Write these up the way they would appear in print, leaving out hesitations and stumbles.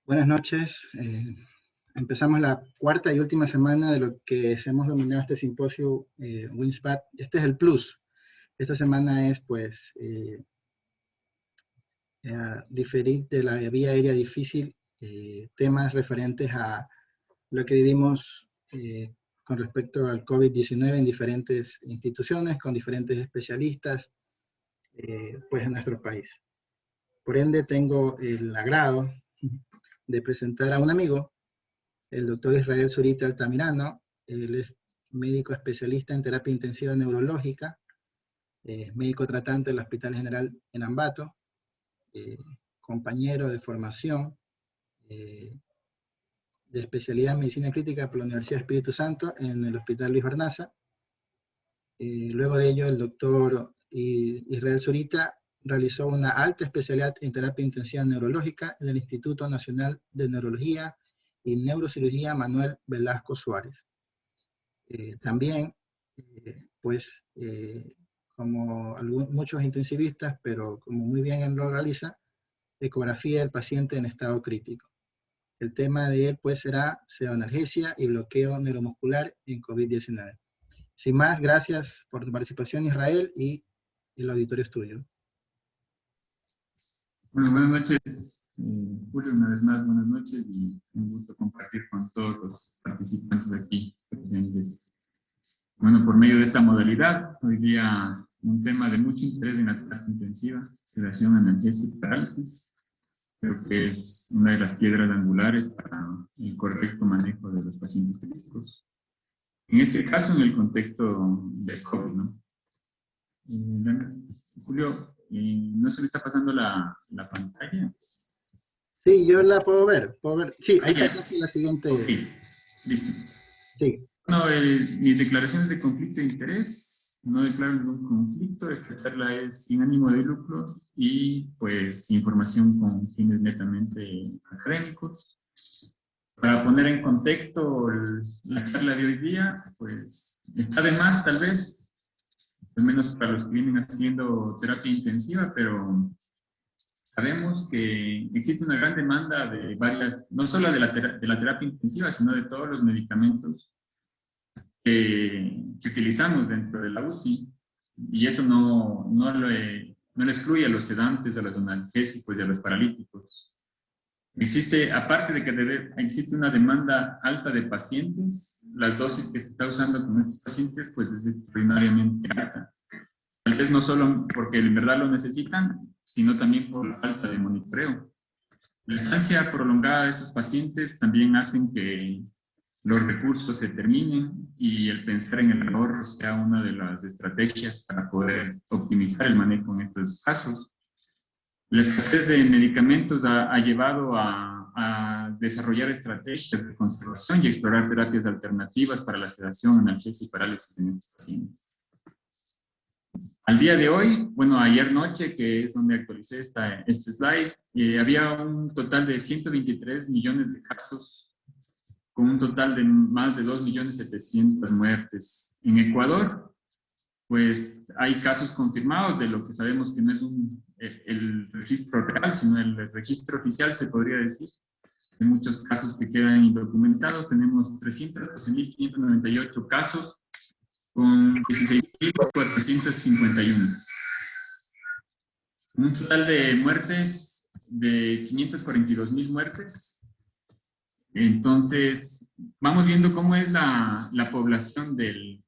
Buenas noches. Empezamos la cuarta y última semana de lo que hemos denominado este simposio WINSPAT. Este es el plus. Esta semana es, pues, diferir de la vía aérea difícil, temas referentes a lo que vivimos con respecto al COVID-19 en diferentes instituciones, con diferentes especialistas, pues, en nuestro país. Por ende, tengo el agrado de presentar a un amigo, el doctor Israel Zurita Altamirano. Él es médico especialista en terapia intensiva neurológica, médico tratante del Hospital General en Ambato, compañero de formación de especialidad en medicina crítica por la Universidad Espíritu Santo en el Hospital Luis Hornaza. Luego de ello, el doctor Israel Zurita realizó una alta especialidad en terapia intensiva neurológica en el Instituto Nacional de Neurología y Neurocirugía Manuel Velasco Suárez. También, como muchos intensivistas, pero como muy bien lo realiza, ecografía del paciente en estado crítico. El tema de él, pues, será pseudoanalgesia y bloqueo neuromuscular en COVID-19. Sin más, gracias por tu participación, Israel, y el auditorio es tuyo. Bueno, buenas noches, Julio, una vez más, buenas noches y un gusto compartir con todos los participantes aquí presentes. Bueno, por medio de esta modalidad, hoy día un tema de mucho interés en la terapia intensiva, sedación, analgesia y parálisis. Creo que es una de las piedras angulares para el correcto manejo de los pacientes críticos. En este caso, en el contexto del COVID, ¿no? Julio, ¿no se me está pasando la pantalla? Sí, yo la puedo ver. Sí, ahí está la siguiente. Ok, listo. Sí. Bueno, mis declaraciones de conflicto de interés, no declaro ningún conflicto. Esta charla es sin ánimo de lucro y pues información con fines netamente académicos. Para poner en contexto la charla de hoy día, pues está de más tal vez, al menos para los que vienen haciendo terapia intensiva, pero sabemos que existe una gran demanda de varias, no solo de la terapia intensiva, sino de todos los medicamentos que utilizamos dentro de la UCI, y eso no lo excluye a los sedantes, a los analgésicos y a los paralíticos. Existe, aparte de que existe una demanda alta de pacientes, las dosis que se está usando con estos pacientes pues es extraordinariamente alta. Tal vez no solo porque en verdad lo necesitan, sino también por la falta de monitoreo. La estancia prolongada de estos pacientes también hacen que los recursos se terminen y el pensar en el ahorro sea una de las estrategias para poder optimizar el manejo en estos casos. La escasez de medicamentos ha llevado a desarrollar estrategias de conservación y explorar terapias alternativas para la sedación, analgesia y parálisis en estos pacientes. Al día de hoy, bueno, ayer noche, que es donde actualicé este slide, había un total de 123 millones de casos, con un total de más de 2.700.000 muertes. En Ecuador, pues hay casos confirmados de lo que sabemos que no es el registro real, sino el registro oficial, se podría decir. Hay muchos casos que quedan indocumentados. Tenemos 312.598 casos con 16.451. Un total de muertes de 542.000 muertes. Entonces, vamos viendo cómo es la población del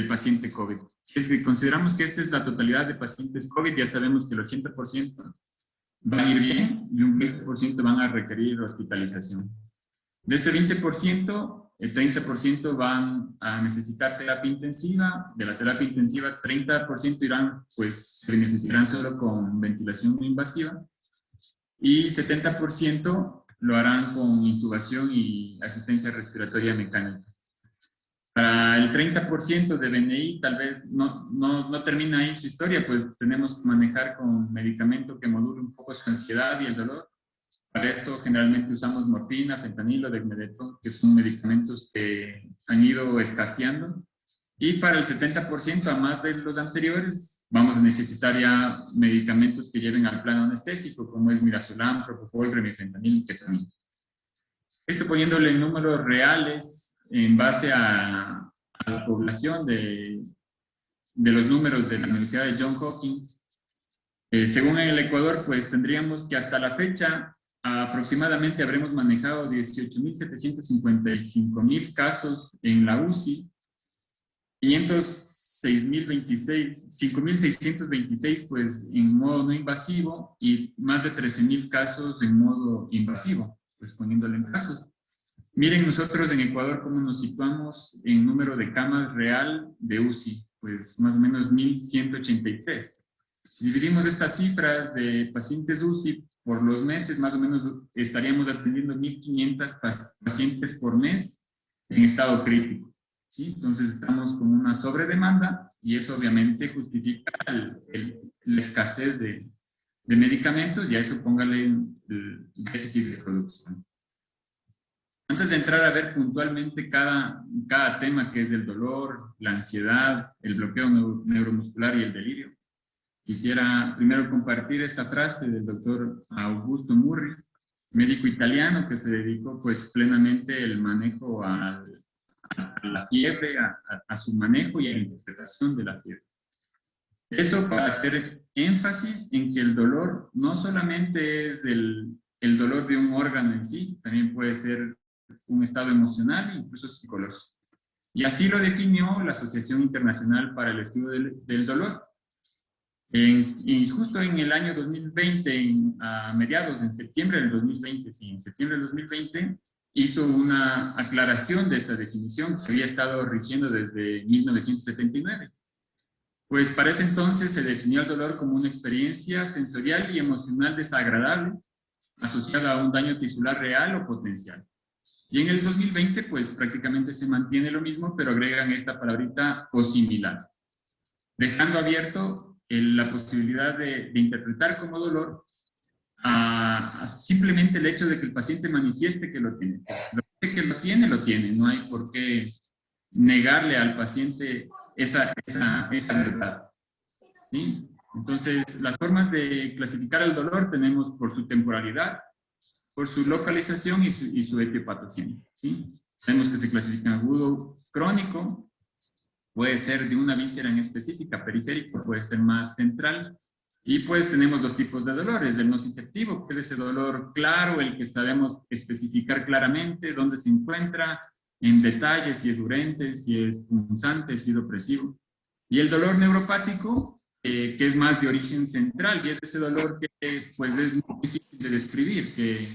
paciente COVID. Si es que consideramos que esta es la totalidad de pacientes COVID, ya sabemos que el 80% van a ir bien y un 20% van a requerir hospitalización. De este 20%, el 30% van a necesitar terapia intensiva. De la terapia intensiva, 30% irán, pues, se beneficiarán solo con ventilación no invasiva. Y 70% lo harán con intubación y asistencia respiratoria mecánica. Para el 30% de BNI, tal vez no termina ahí su historia, pues tenemos que manejar con medicamento que module un poco su ansiedad y el dolor. Para esto generalmente usamos morfina, fentanilo, dexmedetomidina, que son medicamentos que han ido escaseando. Y para el 70%, a más de los anteriores, vamos a necesitar ya medicamentos que lleven al plano anestésico, como es midazolam, propofol, remifentanil y ketamina. Esto poniéndole números reales en base a la población de los números de la Universidad de Johns Hopkins. Según el Ecuador, pues tendríamos que hasta la fecha aproximadamente habremos manejado 18.755.000 casos en la UCI, 5.626 pues en modo no invasivo y más de 13.000 casos en modo invasivo, pues poniéndole en casos. Miren nosotros en Ecuador cómo nos situamos en número de camas real de UCI, pues más o menos 1.183. Si dividimos estas cifras de pacientes UCI por los meses, más o menos estaríamos atendiendo 1.500 pacientes por mes en estado crítico, ¿sí? Entonces estamos con una sobredemanda y eso obviamente justifica la escasez de medicamentos y a eso póngale el déficit de producción. Antes de entrar a ver puntualmente cada tema que es el dolor, la ansiedad, el bloqueo neuromuscular y el delirio, quisiera primero compartir esta frase del doctor Augusto Murri, médico italiano que se dedicó pues plenamente el manejo a la fiebre, a su manejo y a la interpretación de la fiebre. Eso para hacer énfasis en que el dolor no solamente es el dolor de un órgano en sí, también puede ser un estado emocional e incluso psicológico. Y así lo definió la Asociación Internacional para el Estudio del Dolor. Y justo en el año 2020, a mediados, en septiembre del 2020, sí, en septiembre del 2020, hizo una aclaración de esta definición que había estado rigiendo desde 1979. Pues para ese entonces se definió el dolor como una experiencia sensorial y emocional desagradable asociada a un daño tisular real o potencial. Y en el 2020, pues prácticamente se mantiene lo mismo, pero agregan esta palabrita o similar, dejando abierto la posibilidad de interpretar como dolor a simplemente el hecho de que el paciente manifieste que lo tiene. Lo que lo tiene, no hay por qué negarle al paciente esa verdad, ¿sí? Entonces, las formas de clasificar el dolor tenemos por su temporalidad, por su localización y su etiopatogenia, ¿sí? Sabemos que se clasifica en agudo, crónico, puede ser de una víscera en específica, periférico, puede ser más central, y pues tenemos dos tipos de dolores, el nociceptivo, que es ese dolor claro, el que sabemos especificar claramente dónde se encuentra, en detalle, si es urente, si es punzante, si es opresivo, y el dolor neuropático, que es más de origen central, y es ese dolor que pues es muy difícil de describir, que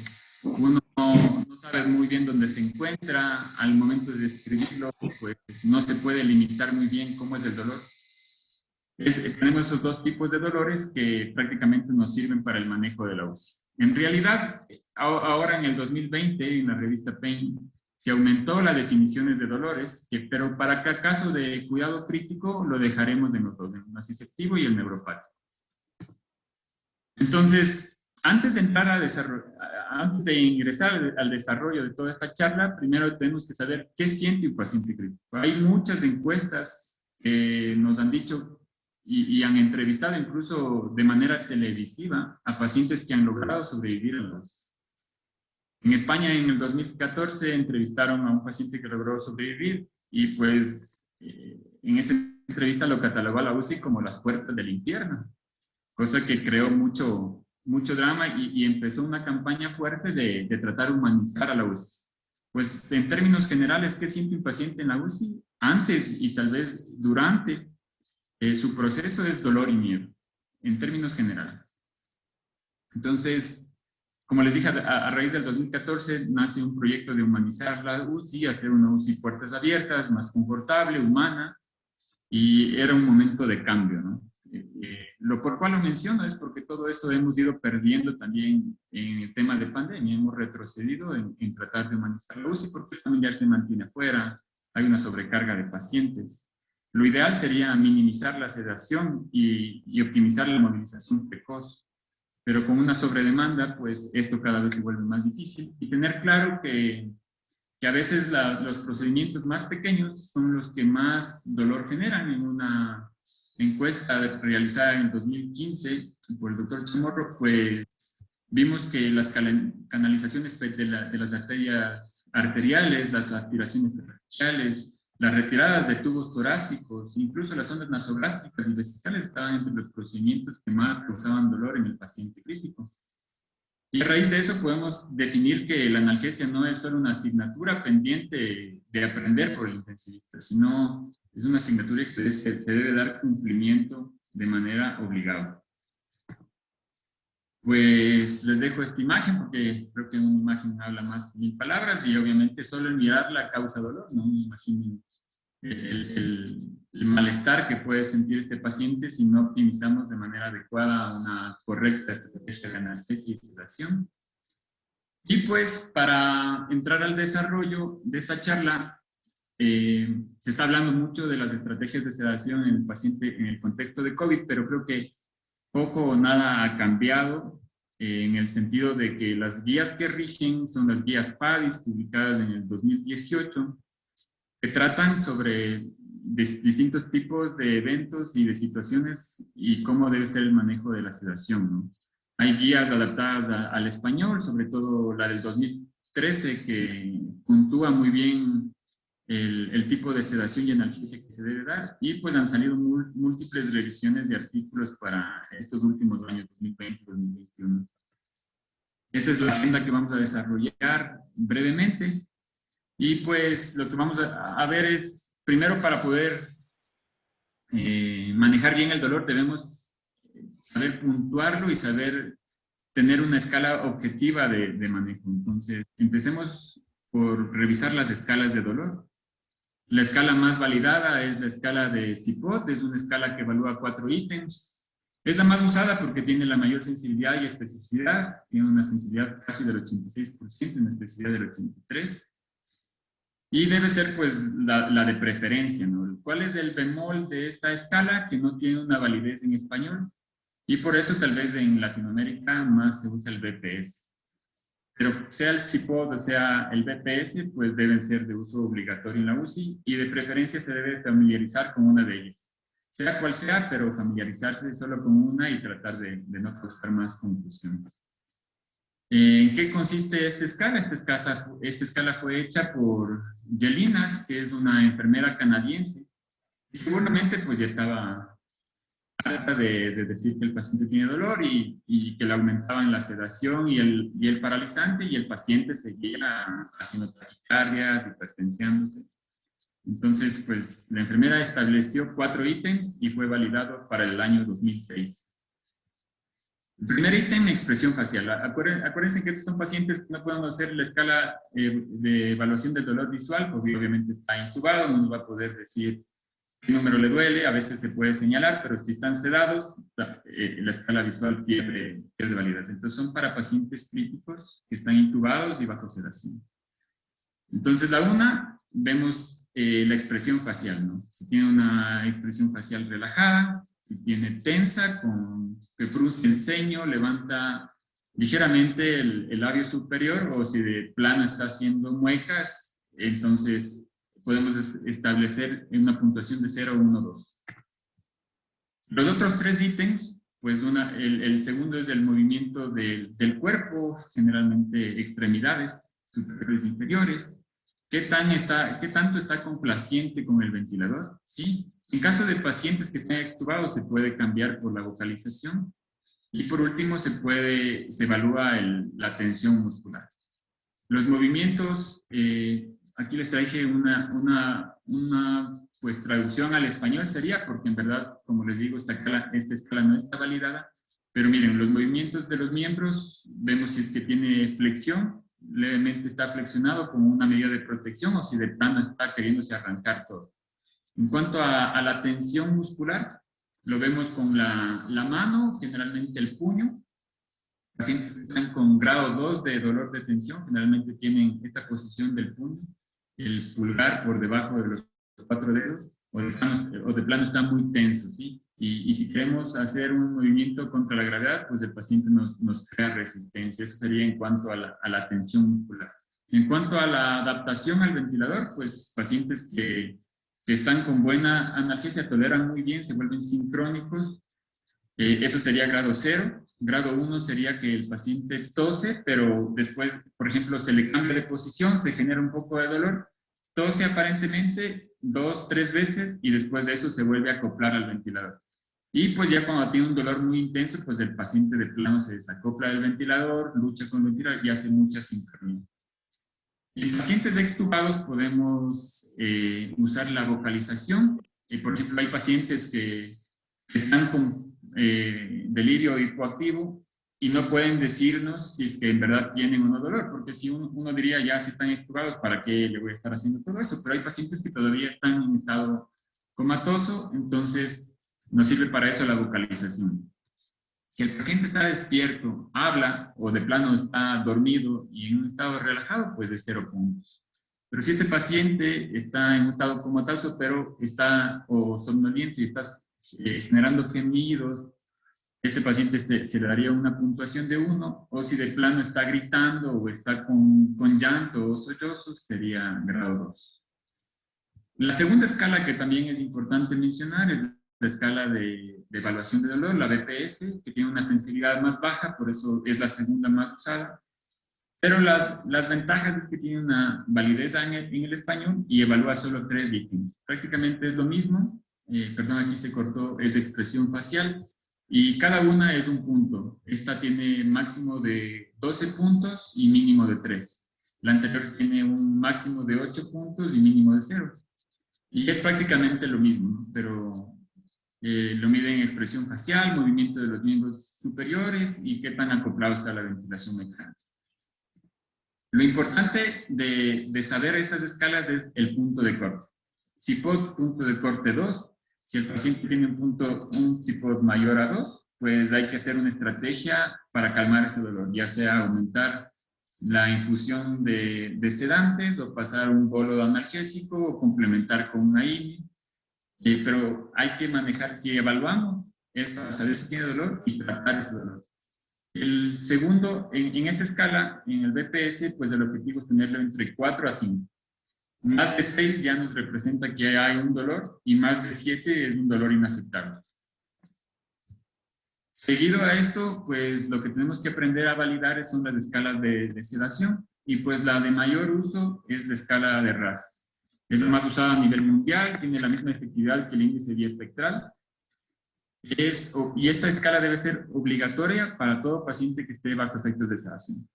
uno no sabe muy bien dónde se encuentra, al momento de describirlo, pues no se puede limitar muy bien cómo es el dolor. Tenemos esos dos tipos de dolores que prácticamente nos sirven para el manejo de la UCI. En realidad, ahora en el 2020, en la revista Pain, se aumentó las definiciones de dolores, pero para cada caso de cuidado crítico lo dejaremos en los dos, el nociceptivo y el neuropático. Entonces, antes de ingresar al desarrollo de toda esta charla, primero tenemos que saber qué siente un paciente crítico. Hay muchas encuestas que nos han dicho y han entrevistado incluso de manera televisiva a pacientes que han logrado sobrevivir a los... En España, en el 2014, entrevistaron a un paciente que logró sobrevivir y pues en esa entrevista lo catalogó a la UCI como las puertas del infierno, cosa que creó mucho drama y empezó una campaña fuerte de tratar de humanizar a la UCI. Pues en términos generales, ¿qué siente un paciente en la UCI? Antes y tal vez durante su proceso es dolor y miedo, en términos generales. Entonces, como les dije, a raíz del 2014 nace un proyecto de humanizar la UCI, hacer una UCI puertas abiertas, más confortable, humana, y era un momento de cambio, ¿no? Por cual lo menciono es porque todo eso hemos ido perdiendo también en el tema de pandemia, hemos retrocedido en tratar de humanizar la UCI porque el familiar se mantiene afuera, hay una sobrecarga de pacientes. Lo ideal sería minimizar la sedación y optimizar la movilización precoz. Pero con una sobredemanda, pues esto cada vez se vuelve más difícil. Y tener claro que a veces los procedimientos más pequeños son los que más dolor generan. En una encuesta realizada en 2015 por el doctor Chamorro, pues Vimos que las canalizaciones de las arterias arteriales, las aspiraciones superficiales, las retiradas de tubos torácicos, incluso las ondas nasogástricas y vesicales estaban entre los procedimientos que más causaban dolor en el paciente crítico. Y a raíz de eso podemos definir que la analgesia no es solo una asignatura pendiente de aprender por el intensivista, sino es una asignatura que se debe dar cumplimiento de manera obligada. Pues les dejo esta imagen porque creo que una imagen habla más que 1000 palabras y obviamente solo el mirarla causa dolor, ¿no? Imaginen el malestar que puede sentir este paciente si no optimizamos de manera adecuada una correcta estrategia de analgesia y sedación. Y pues para entrar al desarrollo de esta charla, se está hablando mucho de las estrategias de sedación en el paciente en el contexto de COVID, pero creo que poco o nada ha cambiado en el sentido de que las guías que rigen son las guías PADIS publicadas en el 2018, que tratan sobre distintos tipos de eventos y de situaciones y cómo debe ser el manejo de la sedación, ¿no? Hay guías adaptadas al español, sobre todo la del 2013, que puntúa muy bien el tipo de sedación y analgesia que se debe dar, y pues han salido múltiples revisiones de artículos para estos últimos años, 2020-2021. Esta es la agenda que vamos a desarrollar brevemente, y pues lo que vamos a ver es, primero para poder manejar bien el dolor, debemos saber puntuarlo y saber tener una escala objetiva de manejo. Entonces, empecemos por revisar las escalas de dolor. La escala más validada es la escala de CIPOT, es una escala que evalúa 4 ítems. Es la más usada porque tiene la mayor sensibilidad y especificidad, tiene una sensibilidad casi del 86%, una especificidad del 83%. Y debe ser pues la de preferencia, ¿no? ¿Cuál es el bemol de esta escala? Que no tiene una validez en español. Y por eso tal vez en Latinoamérica más se usa el BPS. Pero sea el CIPOT o sea el BPS, pues deben ser de uso obligatorio en la UCI y de preferencia se debe familiarizar con una de ellas. Sea cual sea, pero familiarizarse solo con una y tratar de no causar más confusión. ¿En qué consiste esta escala? Esta escala fue hecha por Yelinas, que es una enfermera canadiense, y seguramente pues ya estaba harta de decir que el paciente tiene dolor y que le aumentaban la sedación y el paralizante, y el paciente seguía haciendo taquicardias, hipertensiándose. Entonces, pues la enfermera estableció 4 ítems y fue validado para el año 2006. El primer ítem, expresión facial. Acuérdense que estos son pacientes que no pueden hacer la escala de evaluación del dolor visual, porque obviamente está intubado, no nos va a poder decir qué número le duele, a veces se puede señalar, pero si están sedados, la escala visual pierde validez. Entonces son para pacientes críticos que están intubados y bajo sedación. Entonces vemos la expresión facial, ¿no? Si tiene una expresión facial relajada, si tiene tensa, que frunce el ceño, levanta ligeramente el labio superior, o si de plano está haciendo muecas, entonces podemos establecer una puntuación de 0, 1, 2. Los otros 3 ítems, pues el segundo es el movimiento del cuerpo, generalmente extremidades superiores e inferiores. ¿Qué tanto está complaciente con el ventilador? ¿Sí? En caso de pacientes que estén extubados, se puede cambiar por la vocalización. Y por último, se evalúa la tensión muscular. Los movimientos, aquí les traje una pues, traducción al español sería, porque en verdad, como les digo, esta escala no está validada. Pero miren, los movimientos de los miembros, vemos si es que tiene flexión, levemente está flexionado como una medida de protección, o si de plano está queriéndose arrancar todo. En cuanto a la tensión muscular, lo vemos con la mano, generalmente el puño. Pacientes que están con grado 2 de dolor de tensión, generalmente tienen esta posición del puño, el pulgar por debajo de los 4 dedos, o de plano está muy tenso, ¿sí? Y si queremos hacer un movimiento contra la gravedad, pues el paciente nos crea resistencia. Eso sería en cuanto a la tensión muscular. En cuanto a la adaptación al ventilador, pues pacientes que están con buena analgesia, toleran muy bien, se vuelven sincrónicos. Eso sería grado 0. grado 1 sería que el paciente tose, pero después, por ejemplo, se le cambia de posición, se genera un poco de dolor, tose aparentemente 2, 3 veces y después de eso se vuelve a acoplar al ventilador. Y pues ya cuando tiene un dolor muy intenso, pues el paciente de plano se desacopla del ventilador, lucha con el ventilador y hace mucha sincronía. En pacientes extubados podemos usar la vocalización. Por ejemplo, hay pacientes que están con delirio hipoactivo y no pueden decirnos si es que en verdad tienen o no dolor, porque si uno diría ya si están extubados, ¿para qué le voy a estar haciendo todo eso? Pero hay pacientes que todavía están en estado comatoso, entonces nos sirve para eso la vocalización. Si el paciente está despierto, habla o de plano está dormido y en un estado relajado, pues de 0 puntos. Pero si este paciente está en un estado comatoso, pero está o somnoliento y está generando gemidos, este paciente se le daría una puntuación de 1, o si de plano está gritando o está con llanto o sollozos, sería grado 2. La segunda escala que también es importante mencionar es la escala de evaluación de dolor, la BPS, que tiene una sensibilidad más baja, por eso es la segunda más usada. Pero las ventajas es que tiene una validez en el español y evalúa solo 3 ítems. Prácticamente es lo mismo, perdón, aquí se cortó, es expresión facial, y cada una es un punto. Esta tiene máximo de 12 puntos y mínimo de 3. La anterior tiene un máximo de 8 puntos y mínimo de 0. Y es prácticamente lo mismo, ¿no? Pero lo miden en expresión facial, movimiento de los miembros superiores y qué tan acoplado está la ventilación mecánica. Lo importante de saber estas escalas es el punto de corte. CIPOD, punto de corte 2. Si el paciente tiene un CIPOD mayor a 2, pues hay que hacer una estrategia para calmar ese dolor, ya sea aumentar la infusión de sedantes o pasar un bolo analgésico o complementar con una IMI. Pero hay que manejar, si evaluamos, es para saber si tiene dolor y tratar ese dolor. El segundo, en esta escala, en el BPS, pues el objetivo es tenerlo entre 4 a 5. Más de 6 ya nos representa que hay un dolor y más de 7 es un dolor inaceptable. Seguido a esto, pues lo que tenemos que aprender a validar son las escalas de sedación, y pues la de mayor uso es la escala de RASS. Es la más usada a nivel mundial, tiene la misma efectividad que el índice biespectral. Y esta escala debe ser obligatoria para todo paciente que esté bajo efectos de sedación.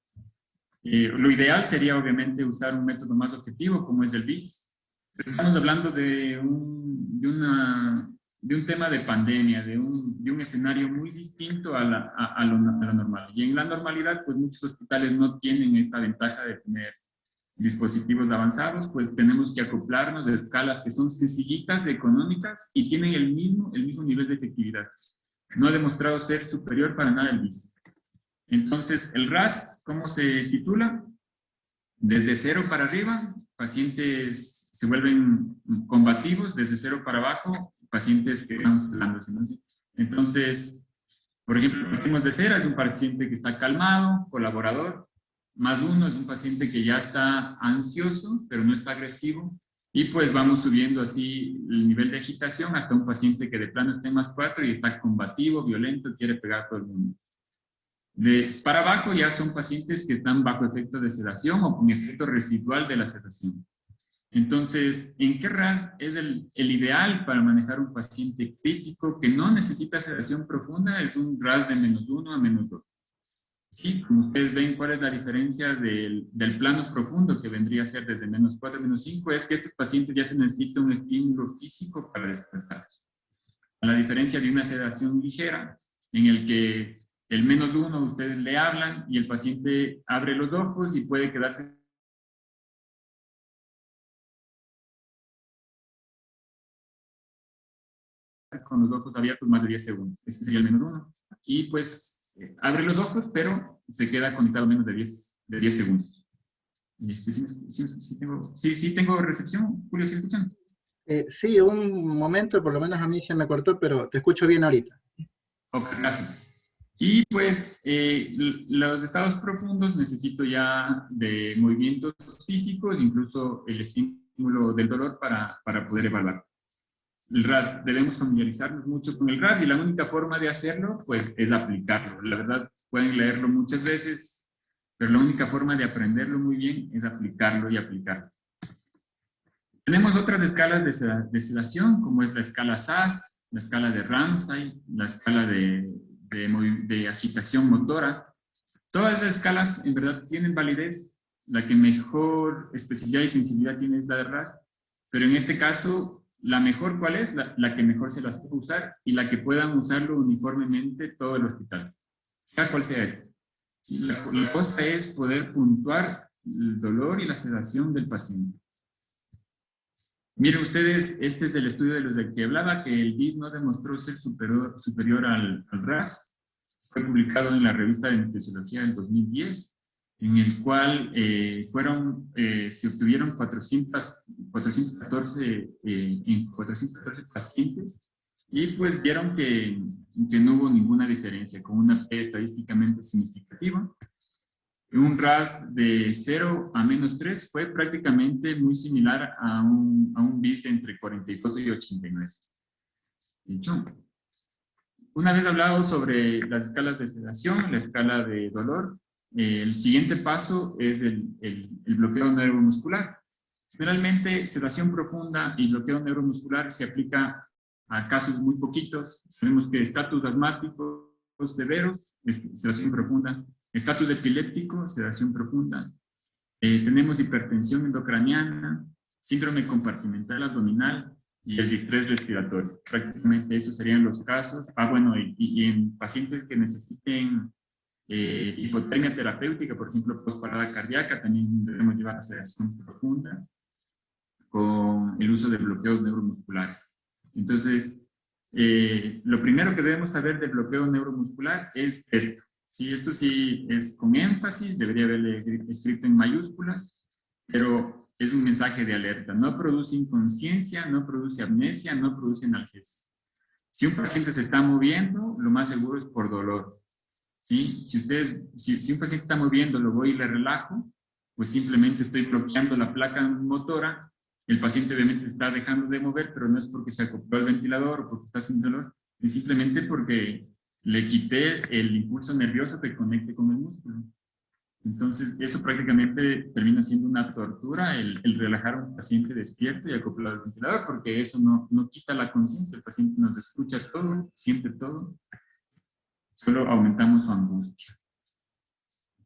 Lo ideal sería obviamente usar un método más objetivo como es el BIS. Estamos hablando de un tema de pandemia, de un escenario muy distinto a la normal. Y en la normalidad, pues muchos hospitales no tienen esta ventaja de tener dispositivos avanzados, pues tenemos que acoplarnos a escalas que son sencillitas, económicas y tienen el mismo nivel de efectividad. No ha demostrado ser superior para nada el BIS. Entonces, el RASS, ¿cómo se titula? Desde 0 para arriba, pacientes se vuelven combativos, desde 0 para abajo, pacientes que van sedándose, ¿no? Entonces, por ejemplo, partimos de 0, es un paciente que está calmado, colaborador. Más 1 es un paciente que ya está ansioso, pero no está agresivo. Y pues vamos subiendo así el nivel de agitación hasta un paciente que de plano está en más 4 y está combativo, violento, quiere pegar a todo el mundo. Para abajo ya son pacientes que están bajo efecto de sedación o con efecto residual de la sedación. Entonces, ¿en qué RASS es el ideal para manejar un paciente crítico que no necesita sedación profunda? Es un RASS de -1 a -2. Sí, como ustedes ven, ¿cuál es la diferencia del plano profundo que vendría a ser desde -4 a -5? Es que estos pacientes ya se necesita un estímulo físico para despertar. A la diferencia de una sedación ligera, en el que el -1 ustedes le hablan y el paciente abre los ojos y puede quedarse con los ojos abiertos más de 10 segundos. Ese sería el -1. Y pues abre los ojos, pero se queda conectado menos de 10 segundos. Sí tengo recepción. Julio, ¿sí escuchan? Sí, un momento, por lo menos a mí se me cortó, pero te escucho bien ahorita. Ok, gracias. Y pues los estados profundos necesito ya de movimientos físicos, incluso el estímulo del dolor para poder evaluar. El RAS, debemos familiarizarnos mucho con el RAS y la única forma de hacerlo, pues, es aplicarlo. La verdad, pueden leerlo muchas veces, pero la única forma de aprenderlo muy bien es aplicarlo y aplicarlo. Tenemos otras escalas de sedación, como es la escala SAS, la escala de Ramsay, la escala de agitación motora. Todas esas escalas, en verdad, tienen validez. La que mejor especificidad y sensibilidad tiene es la de RAS, pero en este caso, la mejor, ¿cuál es? La que mejor se las puede usar y la que puedan usarlo uniformemente todo el hospital, sea cual sea este. Sí, la cosa es poder puntuar el dolor y la sedación del paciente. Miren ustedes, este es el estudio de los de que hablaba, que el BIS no demostró ser superior al RAS. Fue publicado en la revista de anestesiología del 2010, en el cual se obtuvieron 414 pacientes y pues vieron que no hubo ninguna diferencia, con una P estadísticamente significativa. Un RAS de 0 a -3 fue prácticamente muy similar a un BIS de entre 42 y 89. De hecho, una vez hablado sobre las escalas de sedación, la escala de dolor, el siguiente paso es el bloqueo neuromuscular. Generalmente, sedación profunda y bloqueo neuromuscular se aplica a casos muy poquitos. Sabemos que estatus asmáticos severos, sedación profunda, estatus epiléptico, sedación profunda. Tenemos hipertensión endocraniana, síndrome compartimental abdominal y el distrés respiratorio. Prácticamente esos serían los casos. Bueno, y en pacientes que necesiten hipotermia terapéutica, por ejemplo, postparada cardíaca, también debemos llevar a sedación profunda con el uso de bloqueos neuromusculares. Entonces, lo primero que debemos saber del bloqueo neuromuscular es esto. Sí, esto sí es con énfasis, debería haberle escrito en mayúsculas, pero es un mensaje de alerta. No produce inconsciencia, no produce amnesia, no produce analgesia. Si un paciente se está moviendo, lo más seguro es por dolor. ¿Sí? Si un paciente está moviendo, lo voy y le relajo, pues simplemente estoy bloqueando la placa motora. El paciente obviamente está dejando de mover, pero no es porque se acopló al ventilador o porque está sin dolor, es simplemente porque le quité el impulso nervioso que conecte con el músculo. Entonces, eso prácticamente termina siendo una tortura, el relajar a un paciente despierto y acoplado al ventilador, porque eso no quita la conciencia. El paciente nos escucha todo, siente todo, solo aumentamos su angustia.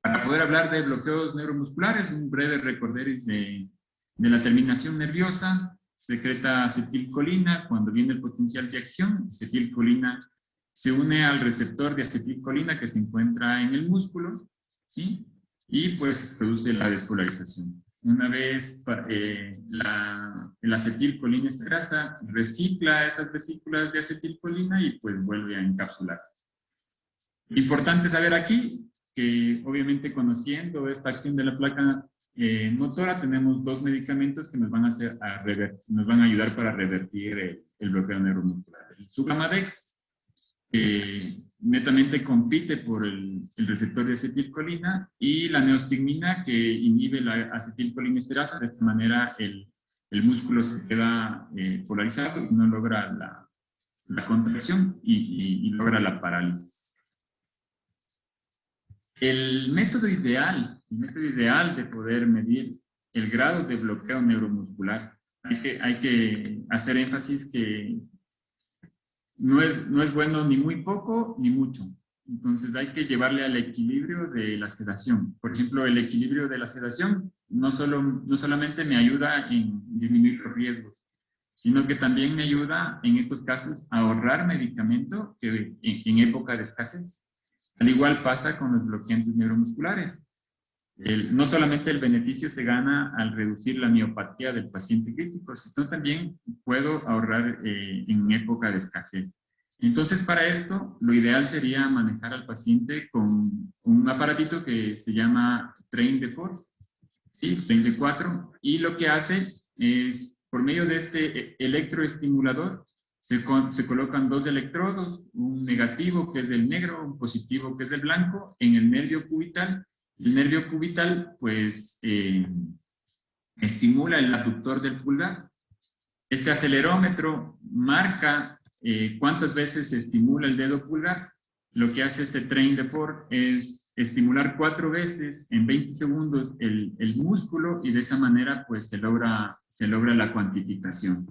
Para poder hablar de bloqueos neuromusculares, un breve recorderis de la terminación nerviosa. Secreta acetilcolina cuando viene el potencial de acción. Acetilcolina se une al receptor de acetilcolina que se encuentra en el músculo, ¿sí? Y pues produce la despolarización. Una vez la acetilcolina, esta grasa, recicla esas vesículas de acetilcolina y pues vuelve a encapsularlas. Importante saber aquí que obviamente conociendo esta acción de la placa motora, tenemos dos medicamentos que nos van a ayudar para revertir el bloqueo neuromuscular. El Sugamadex, netamente compite por el receptor de acetilcolina, y la neostigmina, que inhibe la acetilcolinesterasa. De esta manera el músculo se queda polarizado y no logra la contracción y logra la parálisis. El método ideal de poder medir el grado de bloqueo neuromuscular, hay que hacer énfasis que no es bueno ni muy poco ni mucho. Entonces hay que llevarle al equilibrio de la sedación. Por ejemplo, el equilibrio de la sedación no solamente me ayuda en disminuir los riesgos, sino que también me ayuda en estos casos a ahorrar medicamento que en época de escasez. Al igual pasa con los bloqueantes neuromusculares. No solamente el beneficio se gana al reducir la miopatía del paciente crítico, sino también puedo ahorrar en época de escasez. Entonces, para esto, lo ideal sería manejar al paciente con un aparatito que se llama Train de 4, ¿sí? Train de 4, y lo que hace es, por medio de este electroestimulador, se colocan dos electrodos, un negativo que es el negro, un positivo que es el blanco, en el nervio cubital. El nervio cubital pues estimula el abductor del pulgar. Este acelerómetro marca cuántas veces se estimula el dedo pulgar. Lo que hace este train de Ford es estimular 4 veces en 20 segundos el músculo y de esa manera pues se logra la cuantificación.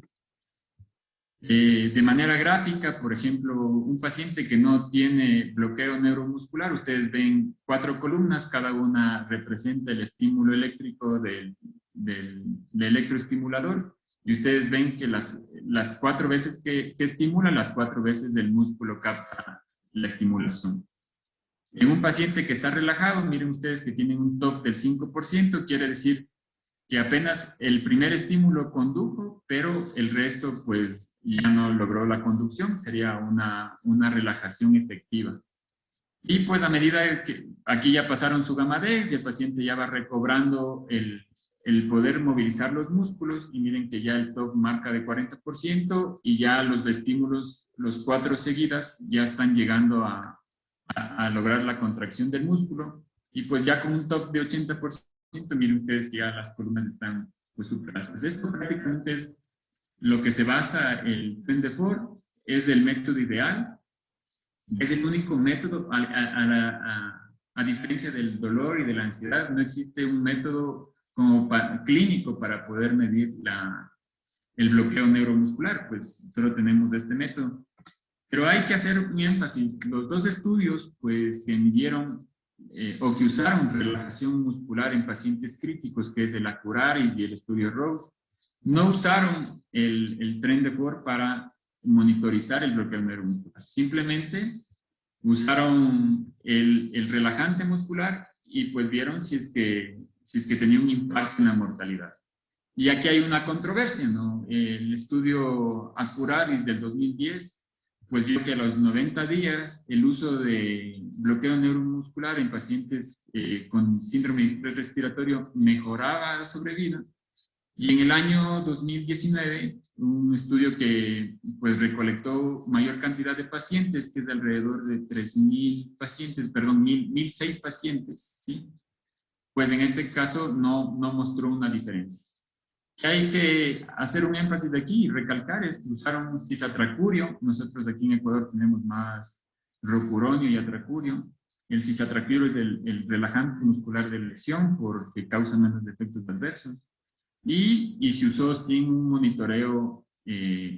De manera gráfica, por ejemplo, un paciente que no tiene bloqueo neuromuscular, ustedes ven 4 columnas, cada una representa el estímulo eléctrico del electroestimulador, y ustedes ven que las 4 veces que estimula, las 4 veces del músculo capta la estimulación. En un paciente que está relajado, miren ustedes que tienen un TOF del 5%, quiere decir que apenas el primer estímulo condujo, pero el resto pues ya no logró la conducción, sería una relajación efectiva. Y pues a medida que aquí ya pasaron su gamma dex y el paciente ya va recobrando el poder movilizar los músculos, y miren que ya el TOF marca de 40% y ya los estímulos, los 4 seguidas, ya están llegando a lograr la contracción del músculo, y pues ya con un TOF de 80%, miren ustedes que ya las columnas están pues súper altas. Esto prácticamente es lo que se basa el tren de Ford, es el método ideal, es el único método, a diferencia del dolor y de la ansiedad, no existe un método como clínico para poder medir el bloqueo neuromuscular, pues solo tenemos este método. Pero hay que hacer un énfasis, los 2 estudios pues que midieron o que usaron relajación muscular en pacientes críticos, que es el Acuraris y el estudio Rose, no usaron el tren de Ford para monitorizar el bloqueo neuromuscular. Simplemente usaron el relajante muscular y pues vieron si es que tenía un impacto en la mortalidad. Y aquí hay una controversia, ¿no? El estudio Acuraris del 2010 pues vio que a los 90 días el uso de bloqueo neuromuscular en pacientes con síndrome de estrés respiratorio mejoraba la sobrevida. Y en el año 2019, un estudio que pues recolectó mayor cantidad de pacientes, que es alrededor de 3.000 pacientes, perdón, 1.006 pacientes, ¿sí? Pues en este caso no mostró una diferencia. Que hay que hacer un énfasis aquí y recalcar es que usaron cisatracurio. Nosotros aquí en Ecuador tenemos más rocuronio y atracurio. El cisatracurio es el relajante muscular de lesión porque causa menos efectos adversos. Y se usó sin un monitoreo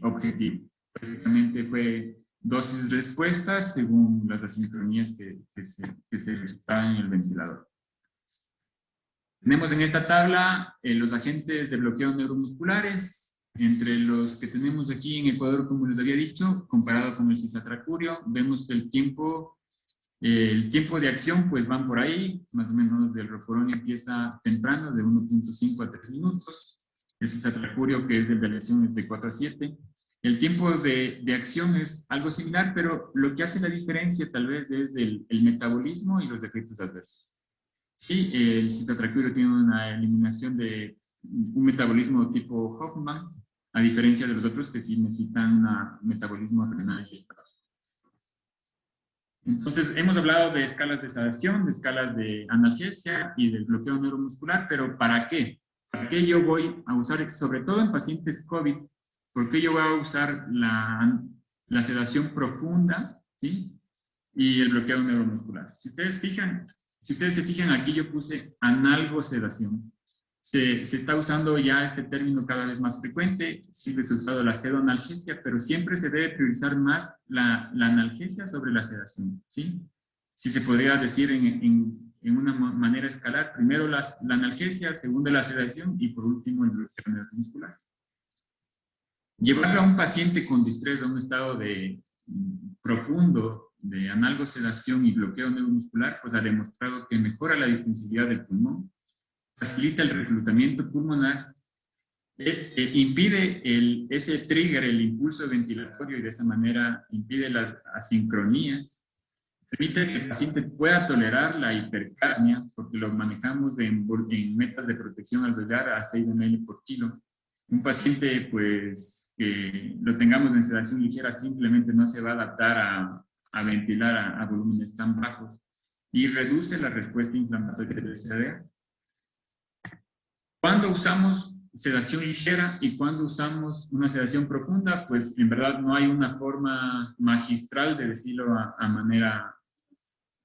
objetivo. Prácticamente fue dosis respuestas según las asincronías que se registraban en el ventilador. Tenemos en esta tabla los agentes de bloqueo neuromusculares. Entre los que tenemos aquí en Ecuador, como les había dicho, comparado con el cisatracurio, vemos que el tiempo de acción pues van por ahí, más o menos del rocuronio empieza temprano, de 1.5 a 3 minutos. El cisatracurio, que es el de lesión, es de 4 a 7. El tiempo de acción es algo similar, pero lo que hace la diferencia tal vez es el metabolismo y los efectos adversos. Sí, el cisatracurio tiene una eliminación de un metabolismo tipo Hoffman, a diferencia de los otros que sí necesitan un metabolismo renal y hepático. Entonces, hemos hablado de escalas de sedación, de escalas de analgesia y del bloqueo neuromuscular, pero ¿para qué? ¿Para qué yo voy a usar, sobre todo en pacientes COVID, por qué yo voy a usar la sedación profunda, ¿sí? Y el bloqueo neuromuscular? Si ustedes se fijan, aquí yo puse analgosedación. Se está usando ya este término cada vez más frecuente, siempre se ha usado la pseudoanalgesia, pero siempre se debe priorizar más la analgesia sobre la sedación, ¿sí? Si se podría decir en una manera escalar, primero la analgesia, segundo la sedación y por último el bloqueo neuromuscular. Llevarlo a un paciente con distrés a un estado profundo de analgosedación y bloqueo neuromuscular, pues ha demostrado que mejora la distensibilidad del pulmón, facilita el reclutamiento pulmonar, impide ese trigger, el impulso ventilatorio, y de esa manera impide las asincronías, permite que el paciente pueda tolerar la hipercapnia, porque lo manejamos en metas de protección alveolar a 6 ml por kilo. Un paciente, pues, que lo tengamos en sedación ligera, simplemente no se va a adaptar a ventilar a volúmenes tan bajos, y reduce la respuesta inflamatoria del CRDA. ¿Cuándo usamos sedación ligera y cuando usamos una sedación profunda, pues en verdad no hay una forma magistral de decirlo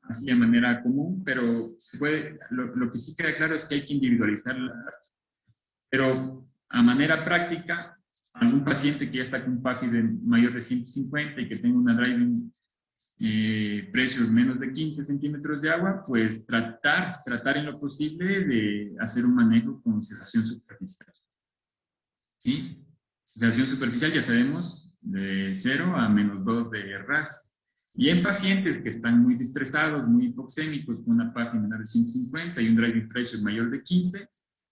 así de manera común, pero se puede, lo que sí queda claro es que hay que individualizarla. Pero a manera práctica, algún paciente que ya está con un PAFI de mayor de 150 y que tenga una driving pressure menos de 15 centímetros de agua, pues tratar en lo posible de hacer un manejo con sedación superficial. ¿Sí? Sedación superficial ya sabemos de 0 a menos 2 de RAS. Y en pacientes que están muy distresados, muy hipoxémicos, con una PAFI menor de 150 y un driving pressure mayor de 15,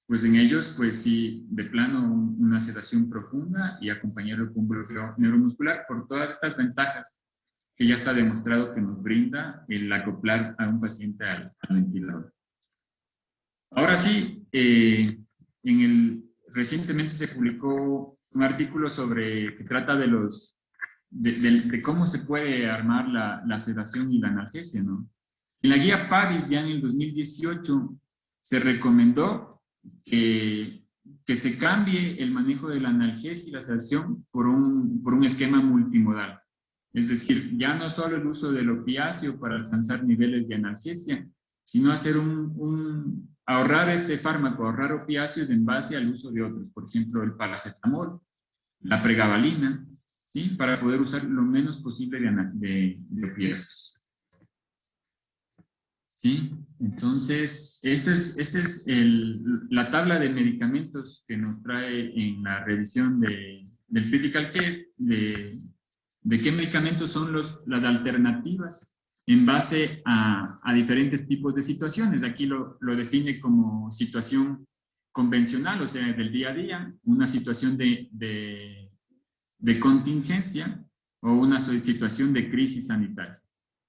pues en ellos, pues sí, de plano una sedación profunda y acompañarlo con bloqueo neuromuscular por todas estas ventajas que ya está demostrado que nos brinda el acoplar a un paciente al ventilador. Ahora sí, recientemente se publicó un artículo que trata de cómo se puede armar la sedación y la analgesia, ¿no? En la guía PADIS, ya en el 2018, se recomendó que se cambie el manejo de la analgesia y la sedación por un esquema multimodal. Es decir, ya no solo el uso del opiáceo para alcanzar niveles de analgesia, sino hacer ahorrar este fármaco, ahorrar opiáceos en base al uso de otros, por ejemplo, el paracetamol, la pregabalina, ¿sí? Para poder usar lo menos posible de opiáceos. ¿Sí? Entonces, esta es la tabla de medicamentos que nos trae en la revisión del Critical Care, de qué medicamentos son las alternativas en base a diferentes tipos de situaciones. Aquí lo define como situación convencional, o sea, del día a día, una situación de contingencia o una situación de crisis sanitaria.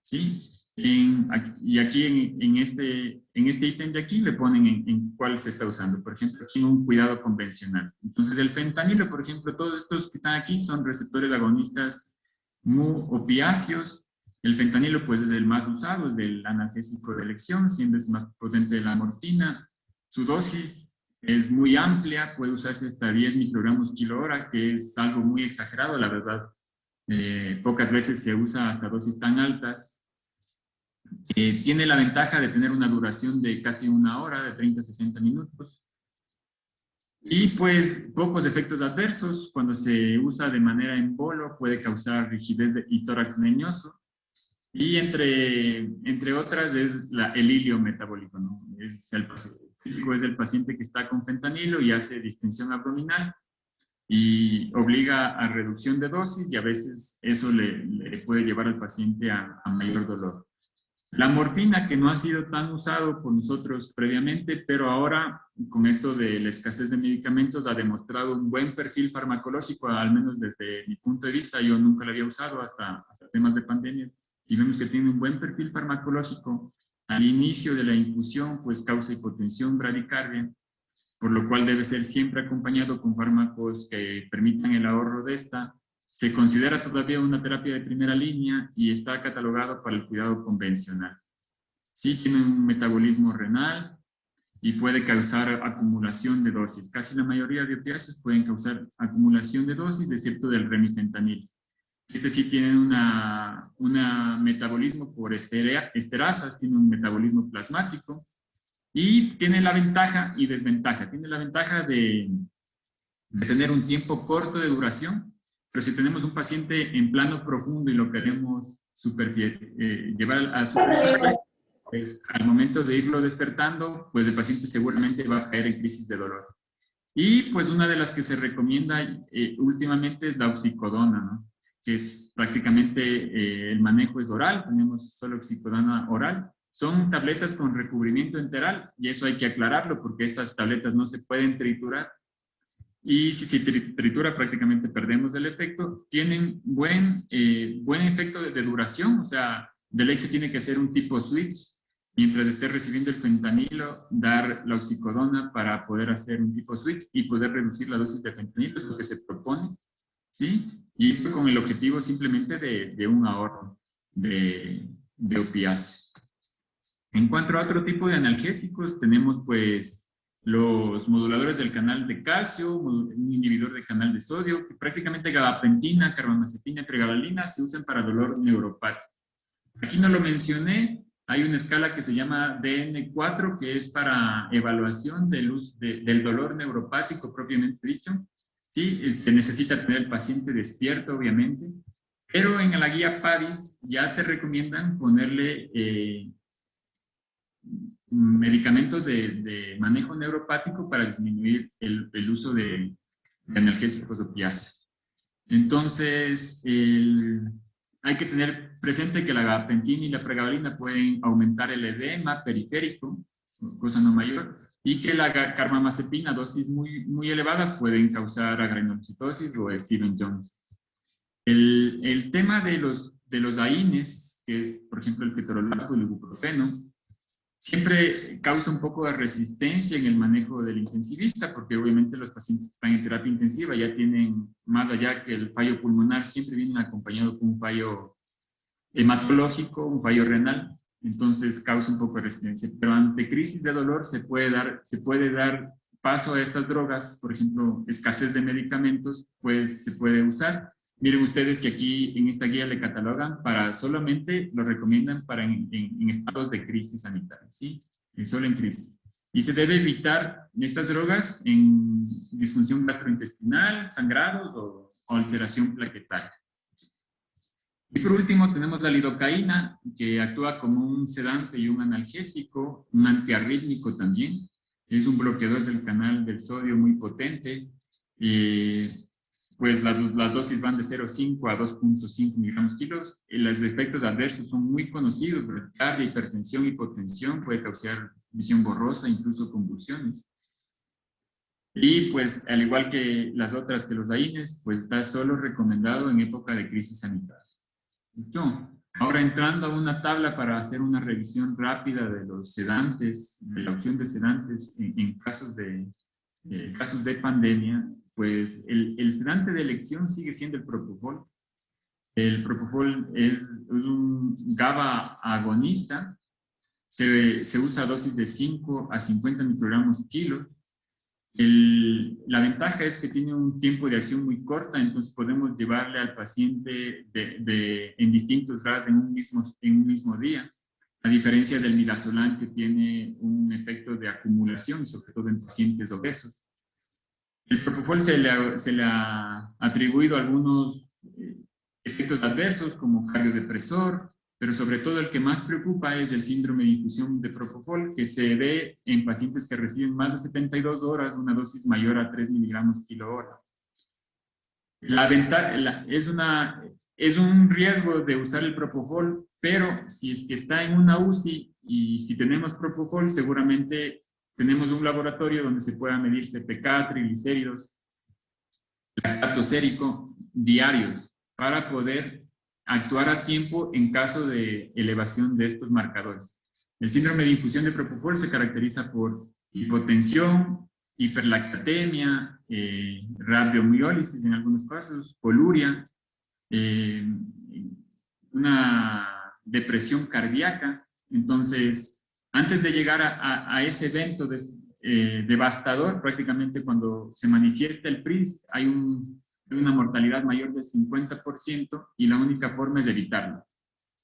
¿Sí? Y aquí en este ítem de aquí le ponen en cuál se está usando. Por ejemplo, aquí un cuidado convencional. Entonces, el fentanilo, por ejemplo, todos estos que están aquí son receptores agonistas mu-opiáceos. El fentanilo, pues, es el más usado, es el analgésico de elección, siempre es más potente de la morfina. Su dosis es muy amplia, puede usarse hasta 10 microgramos kilo hora, que es algo muy exagerado, la verdad. Pocas veces se usa hasta dosis tan altas. Tiene la ventaja de tener una duración de casi 1 hora, de 30 a 60 minutos. Y pues pocos efectos adversos. Cuando se usa de manera en bolo puede causar rigidez y tórax leñoso. Y entre otras es el hilio metabólico, ¿no? Típico es el paciente que está con fentanilo y hace distensión abdominal y obliga a reducción de dosis y a veces eso le puede llevar al paciente a mayor dolor. La morfina, que no ha sido tan usado por nosotros previamente, pero ahora, con esto de la escasez de medicamentos, ha demostrado un buen perfil farmacológico, al menos desde mi punto de vista. Yo nunca lo había usado hasta temas de pandemia, y vemos que tiene un buen perfil farmacológico. Al inicio de la infusión, pues causa hipotensión bradicardia, por lo cual debe ser siempre acompañado con fármacos que permitan el ahorro de esta. Se considera todavía una terapia de primera línea y está catalogado para el cuidado convencional. Sí tiene un metabolismo renal y puede causar acumulación de dosis. Casi la mayoría de opiáceos pueden causar acumulación de dosis, excepto del remifentanil. Este sí tiene un metabolismo por esterasas, tiene un metabolismo plasmático y tiene la ventaja y desventaja. Tiene la ventaja de tener un tiempo corto de duración, pero si tenemos un paciente en plano profundo y lo queremos llevar a superficie, pues al momento de irlo despertando, pues el paciente seguramente va a caer en crisis de dolor. Y pues una de las que se recomienda últimamente es la oxicodona, ¿no? Que es prácticamente el manejo es oral, tenemos solo oxicodona oral. Son tabletas con recubrimiento enteral y eso hay que aclararlo porque estas tabletas no se pueden triturar. Y si se tritura prácticamente perdemos el efecto. Tienen buen efecto de duración, o sea, de ley se tiene que hacer un tipo switch. Mientras esté recibiendo el fentanilo, dar la oxicodona para poder hacer un tipo switch y poder reducir la dosis de fentanilo, es lo que se propone, ¿sí? Y esto con el objetivo simplemente de un ahorro de opiáceos. En cuanto a otro tipo de analgésicos, tenemos pues los moduladores del canal de calcio, un inhibidor del canal de sodio, que prácticamente gabapentina, carbamazepina y pregabalina se usan para dolor neuropático. Aquí no lo mencioné, hay una escala que se llama DN4, que es para evaluación del dolor neuropático propiamente dicho. Sí, se necesita tener el paciente despierto, obviamente, pero en la guía PADIS ya te recomiendan ponerle medicamentos de manejo neuropático para disminuir el uso de analgésicos opiáceos. Entonces, hay que tener presente que la gabapentina y la pregabalina pueden aumentar el edema periférico, cosa no mayor, y que la carbamazepina, dosis muy elevadas, pueden causar agranulocitosis o Stevens-Jones. El tema de los AINES, que es, por ejemplo, el ketorolaco y el ibuprofeno, siempre causa un poco de resistencia en el manejo del intensivista, porque obviamente los pacientes que están en terapia intensiva ya tienen, más allá que el fallo pulmonar, siempre vienen acompañados con un fallo hematológico, un fallo renal, entonces causa un poco de resistencia. Pero ante crisis de dolor se puede dar paso a estas drogas, por ejemplo, escasez de medicamentos, pues se puede usar. Miren ustedes que aquí en esta guía le catalogan para solamente, lo recomiendan para en estados de crisis sanitaria, ¿sí? Solo en crisis. Y se debe evitar estas drogas en disfunción gastrointestinal, sangrados o alteración plaquetaria. Y por último tenemos la lidocaína, que actúa como un sedante y un analgésico, un antiarrítmico también. Es un bloqueador del canal del sodio muy potente. Pues las dosis van de 0,5 a 2,5 miligramos kilos. Los efectos adversos son muy conocidos: bradicardia, hipertensión, hipotensión, puede causar visión borrosa, incluso convulsiones. Y pues al igual que las otras, que los AINES, pues está solo recomendado en época de crisis sanitaria. Ahora entrando a una tabla para hacer una revisión rápida de los sedantes, de la opción de sedantes en casos de pandemia, pues el sedante de elección sigue siendo el propofol. El propofol es un GABA agonista, se usa a dosis de 5 a 50 microgramos kilo. La ventaja es que tiene un tiempo de acción muy corta, entonces podemos llevarle al paciente en distintos grados en un mismo día, a diferencia del midazolam, que tiene un efecto de acumulación, sobre todo en pacientes obesos. El propofol se le ha atribuido algunos efectos adversos como cardiodepresor, pero sobre todo el que más preocupa es el síndrome de infusión de propofol, que se ve en pacientes que reciben más de 72 horas una dosis mayor a 3 miligramos kilo hora. La ventaja es un riesgo de usar el propofol, pero si es que está en una UCI y si tenemos propofol, seguramente tenemos un laboratorio donde se pueda medir CPK, triglicéridos, lactato sérico diarios para poder actuar a tiempo en caso de elevación de estos marcadores. El síndrome de infusión de propofol se caracteriza por hipotensión, hiperlactatemia, rabdomiólisis en algunos casos, poluria, una depresión cardíaca. Entonces, antes de llegar a ese evento devastador, prácticamente cuando se manifiesta el PRIS, hay una mortalidad mayor del 50% y la única forma es evitarlo.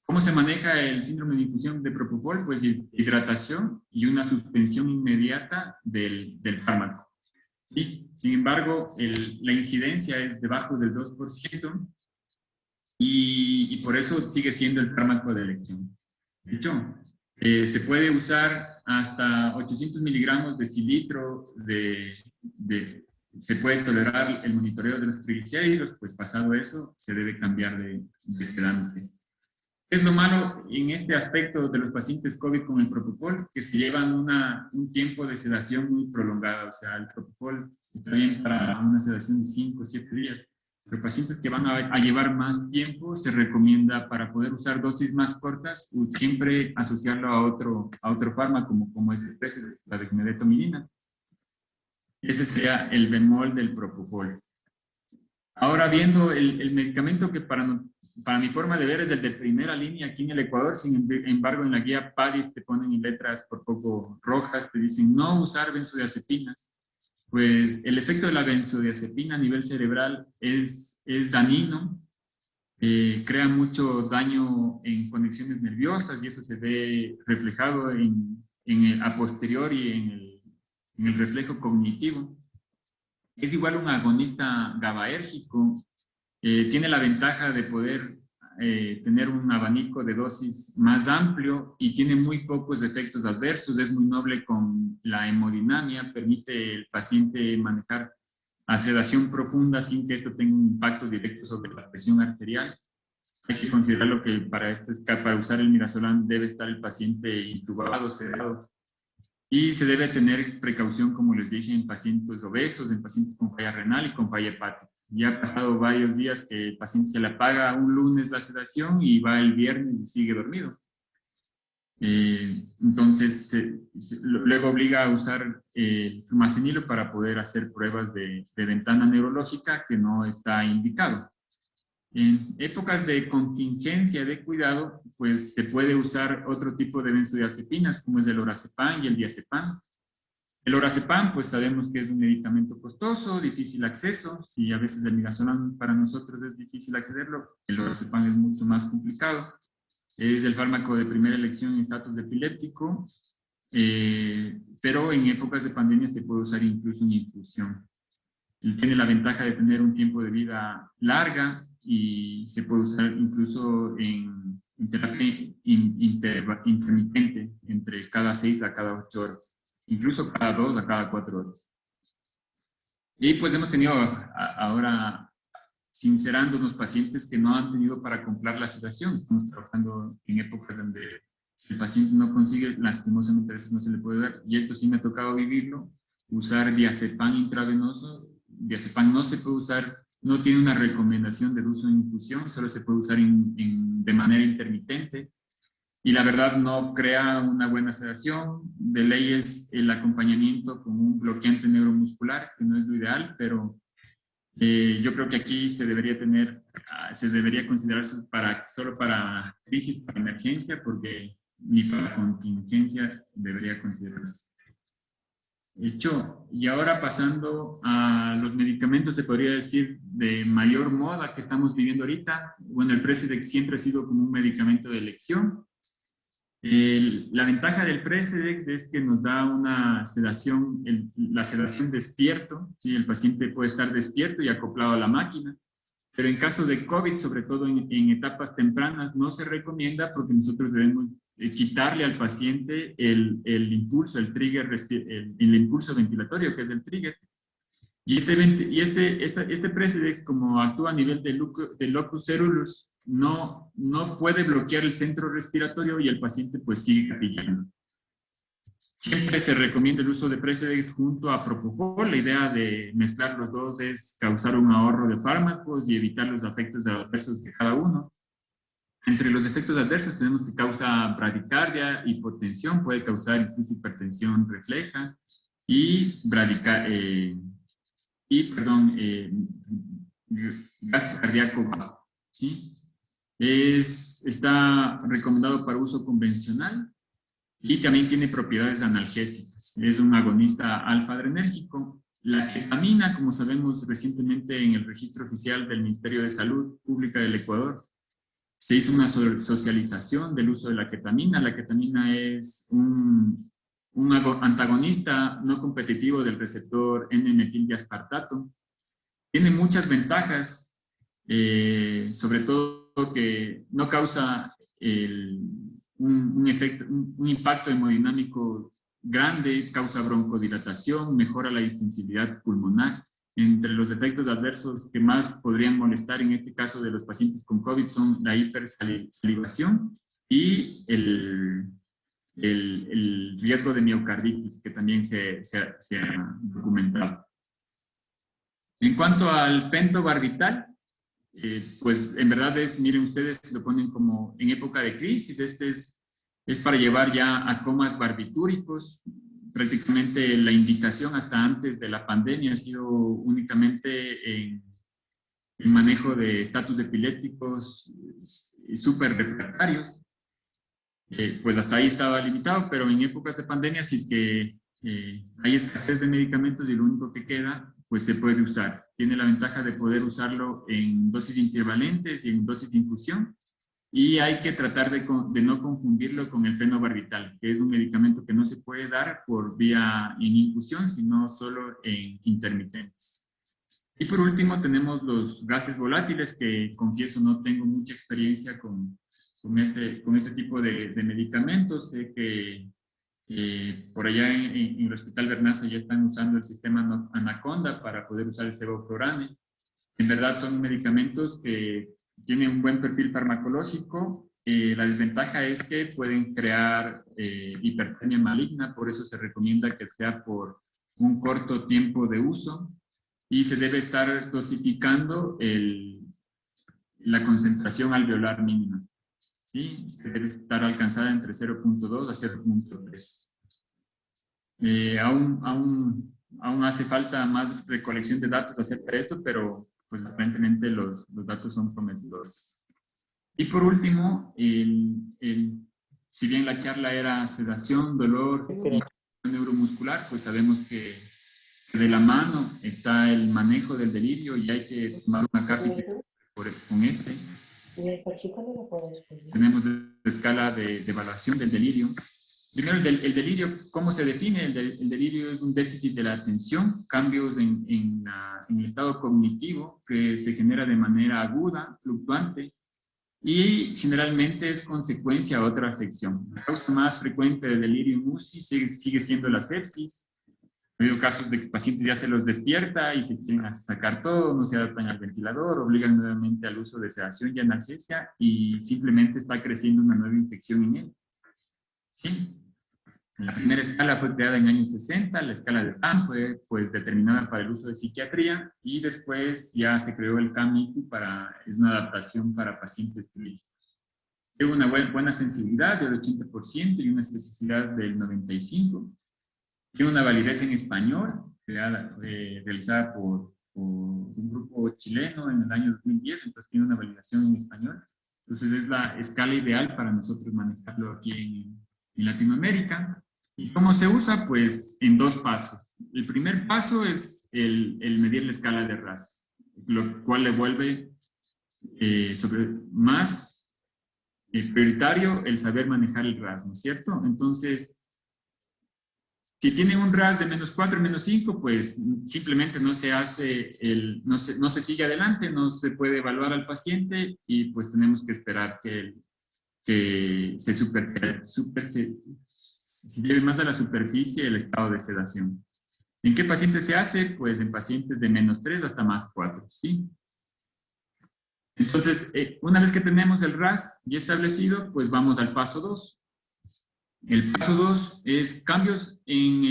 ¿Cómo se maneja el síndrome de infusión de propofol? Pues hidratación y una suspensión inmediata del fármaco. ¿Sí? Sin embargo, la incidencia es debajo del 2% y por eso sigue siendo el fármaco de elección. De hecho, se puede usar hasta 800 miligramos de cilitro se puede tolerar el monitoreo de los triglicéridos, pues pasado eso se debe cambiar de sedante. ¿Qué es lo malo en este aspecto de los pacientes COVID con el propofol? Que se llevan un tiempo de sedación muy prolongada. O sea, el propofol está bien para una sedación de 5 o 7 días. Pero pacientes que van a llevar más tiempo, se recomienda, para poder usar dosis más cortas, siempre asociarlo a otro fármaco, como es la dexmedetomidina. Ese sería el bemol del propofol. Ahora, viendo el medicamento que para para mi forma de ver, es el de primera línea aquí en el Ecuador. Sin embargo, en la guía PADIS te ponen en letras por poco rojas, te dicen no usar benzodiazepinas. Pues el efecto de la benzodiazepina a nivel cerebral es dañino, crea mucho daño en conexiones nerviosas y eso se ve reflejado a posteriori en el reflejo cognitivo. Es igual un agonista GABAérgico, tiene la ventaja de poder tener un abanico de dosis más amplio y tiene muy pocos efectos adversos, es muy noble con la hemodinamia, permite al paciente manejar a sedación profunda sin que esto tenga un impacto directo sobre la presión arterial. Hay que considerarlo que para usar el midazolam debe estar el paciente intubado, sedado. Y se debe tener precaución, como les dije, en pacientes obesos, en pacientes con falla renal y con falla hepática. Ya ha pasado varios días que el paciente se le apaga un lunes la sedación y va el viernes y sigue dormido. Entonces, luego obliga a usar el flumacenilo para poder hacer pruebas de ventana neurológica que no está indicado. En épocas de contingencia de cuidado, pues se puede usar otro tipo de benzodiazepinas, como es el lorazepam y el diazepam. El lorazepam, pues sabemos que es un medicamento costoso, difícil acceso. Si a veces el midazolam para nosotros es difícil accederlo, el lorazepam es mucho más complicado. Es el fármaco de primera elección en estatus epiléptico, pero en épocas de pandemia se puede usar incluso en infusión. Tiene la ventaja de tener un tiempo de vida larga y se puede usar incluso en terapia intermitente entre cada 6 a cada 8 horas, incluso cada 2 a cada 4 horas. Y pues hemos tenido ahora sincerándonos pacientes que no han tenido para comprar la sedación. Estamos trabajando en épocas donde si el paciente no consigue, lastimosamente a veces no se le puede dar, y esto sí me ha tocado vivirlo, usar diazepam intravenoso. Diazepam no se puede usar, no tiene una recomendación de uso en infusión, solo se puede usar de manera intermitente. Y la verdad no crea una buena sedación. De ley es el acompañamiento con un bloqueante neuromuscular, que no es lo ideal, pero yo creo que aquí se debería considerar solo para crisis, para emergencia, porque ni para contingencia debería considerarse. Hecho, y ahora pasando a los medicamentos, se podría decir, de mayor moda que estamos viviendo ahorita. Bueno, el Precedex siempre ha sido como un medicamento de elección. La ventaja del Precedex es que nos da una sedación, la sedación despierto, ¿sí? El paciente puede estar despierto y acoplado a la máquina, pero en caso de COVID, sobre todo en etapas tempranas, no se recomienda porque nosotros debemos quitarle al paciente el impulso, el trigger, el impulso ventilatorio, que es el trigger. Y este Precedex, como actúa a nivel de locus coeruleus, no puede bloquear el centro respiratorio y el paciente pues sigue gatillando. Siempre se recomienda el uso de Precedex junto a Propofol. La idea de mezclar los dos es causar un ahorro de fármacos y evitar los efectos adversos de cada uno. Entre los efectos adversos tenemos que causa bradicardia, hipotensión, puede causar incluso hipertensión refleja y gasto cardíaco bajo, ¿sí? Está recomendado para uso convencional y también tiene propiedades analgésicas. Es un agonista alfa-adrenérgico. La ketamina, como sabemos recientemente en el registro oficial del Ministerio de Salud Pública del Ecuador, se hizo una socialización del uso de la ketamina. La ketamina es un antagonista no competitivo del receptor N-metildiaspartato. Tiene muchas ventajas, sobre todo que no causa un impacto hemodinámico grande, causa broncodilatación, mejora la distensibilidad pulmonar. Entre los efectos adversos que más podrían molestar en este caso de los pacientes con COVID son la hipersalivación y el riesgo de miocarditis, que también se ha documentado. En cuanto al pentobarbital, pues en verdad miren ustedes, lo ponen como en época de crisis. Este es para llevar ya a comas barbitúricos. Prácticamente la indicación hasta antes de la pandemia ha sido únicamente el manejo de estatus epilépticos súper refractarios. Pues hasta ahí estaba limitado, pero en épocas de pandemia, si es que hay escasez de medicamentos y lo único que queda, pues se puede usar. Tiene la ventaja de poder usarlo en dosis intervalentes y en dosis de infusión, y hay que tratar de no confundirlo con el fenobarbital, que es un medicamento que no se puede dar por vía en infusión, sino solo en intermitentes. Y por último tenemos los gases volátiles, que confieso no tengo mucha experiencia con este tipo de medicamentos. Sé que por allá en el Hospital Bernaza ya están usando el sistema Anaconda para poder usar el sevoflurane. En verdad son medicamentos que tienen un buen perfil farmacológico. La desventaja es que pueden crear hipertermia maligna, por eso se recomienda que sea por un corto tiempo de uso y se debe estar dosificando la concentración alveolar mínima. ¿Sí? Que debe estar alcanzada entre 0.2 a 0.3. Aún hace falta más recolección de datos acerca de esto, pero pues aparentemente los datos son prometedores. Y por último, si bien la charla era sedación, dolor y neuromuscular, pues sabemos que de la mano está el manejo del delirio y hay que tomar una cápita con este. Y esta chica no lo puede escribir. Tenemos la escala de evaluación del delirio. Primero, el delirio, ¿cómo se define? El delirio es un déficit de la atención, cambios en el estado cognitivo que se genera de manera aguda, fluctuante, y generalmente es consecuencia de otra afección. La causa más frecuente de delirio en UCI sigue siendo la sepsis. Ha habido casos de que pacientes ya se los despierta y se quieren sacar todo, no se adaptan al ventilador, obligan nuevamente al uso de sedación y analgesia y simplemente está creciendo una nueva infección en él. ¿Sí? La primera escala fue creada en años 60, la escala de TAM fue pues, determinada para el uso de psiquiatría y después ya se creó el CAM-IQ es una adaptación para pacientes clínicos. Tiene una buena sensibilidad del 80% y una especificidad del 95%. Tiene una validez en español, realizada por un grupo chileno en el año 2010, entonces tiene una validación en español. Entonces es la escala ideal para nosotros manejarlo aquí en Latinoamérica. ¿Y cómo se usa? Pues en dos pasos. El primer paso es el medir la escala de RAS, lo cual le vuelve más prioritario el saber manejar el RAS, ¿no es cierto? Entonces, si tienen un RAS de -4, -5, pues simplemente no se hace no se sigue adelante, no se puede evaluar al paciente y pues tenemos que esperar que se lleve más a la superficie el estado de sedación. ¿En qué pacientes se hace? Pues en pacientes de -3 hasta +4, ¿sí? Entonces, una vez que tenemos el RAS ya establecido, pues vamos al paso 2. El paso 2 es cambios en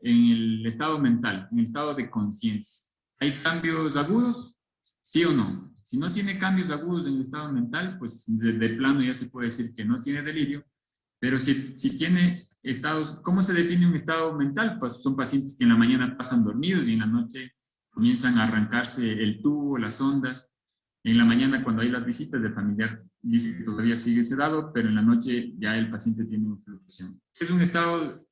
el estado mental, en el estado de conciencia. ¿Hay cambios agudos? ¿Sí o no? Si no tiene cambios agudos en el estado mental, pues de plano ya se puede decir que no tiene delirio. Pero si tiene estados, ¿cómo se define un estado mental? Pues son pacientes que en la mañana pasan dormidos y en la noche comienzan a arrancarse el tubo, las ondas. En la mañana, cuando hay las visitas del familiar, dice que todavía sigue sedado, pero en la noche ya el paciente tiene una fluctuación. Si es un estado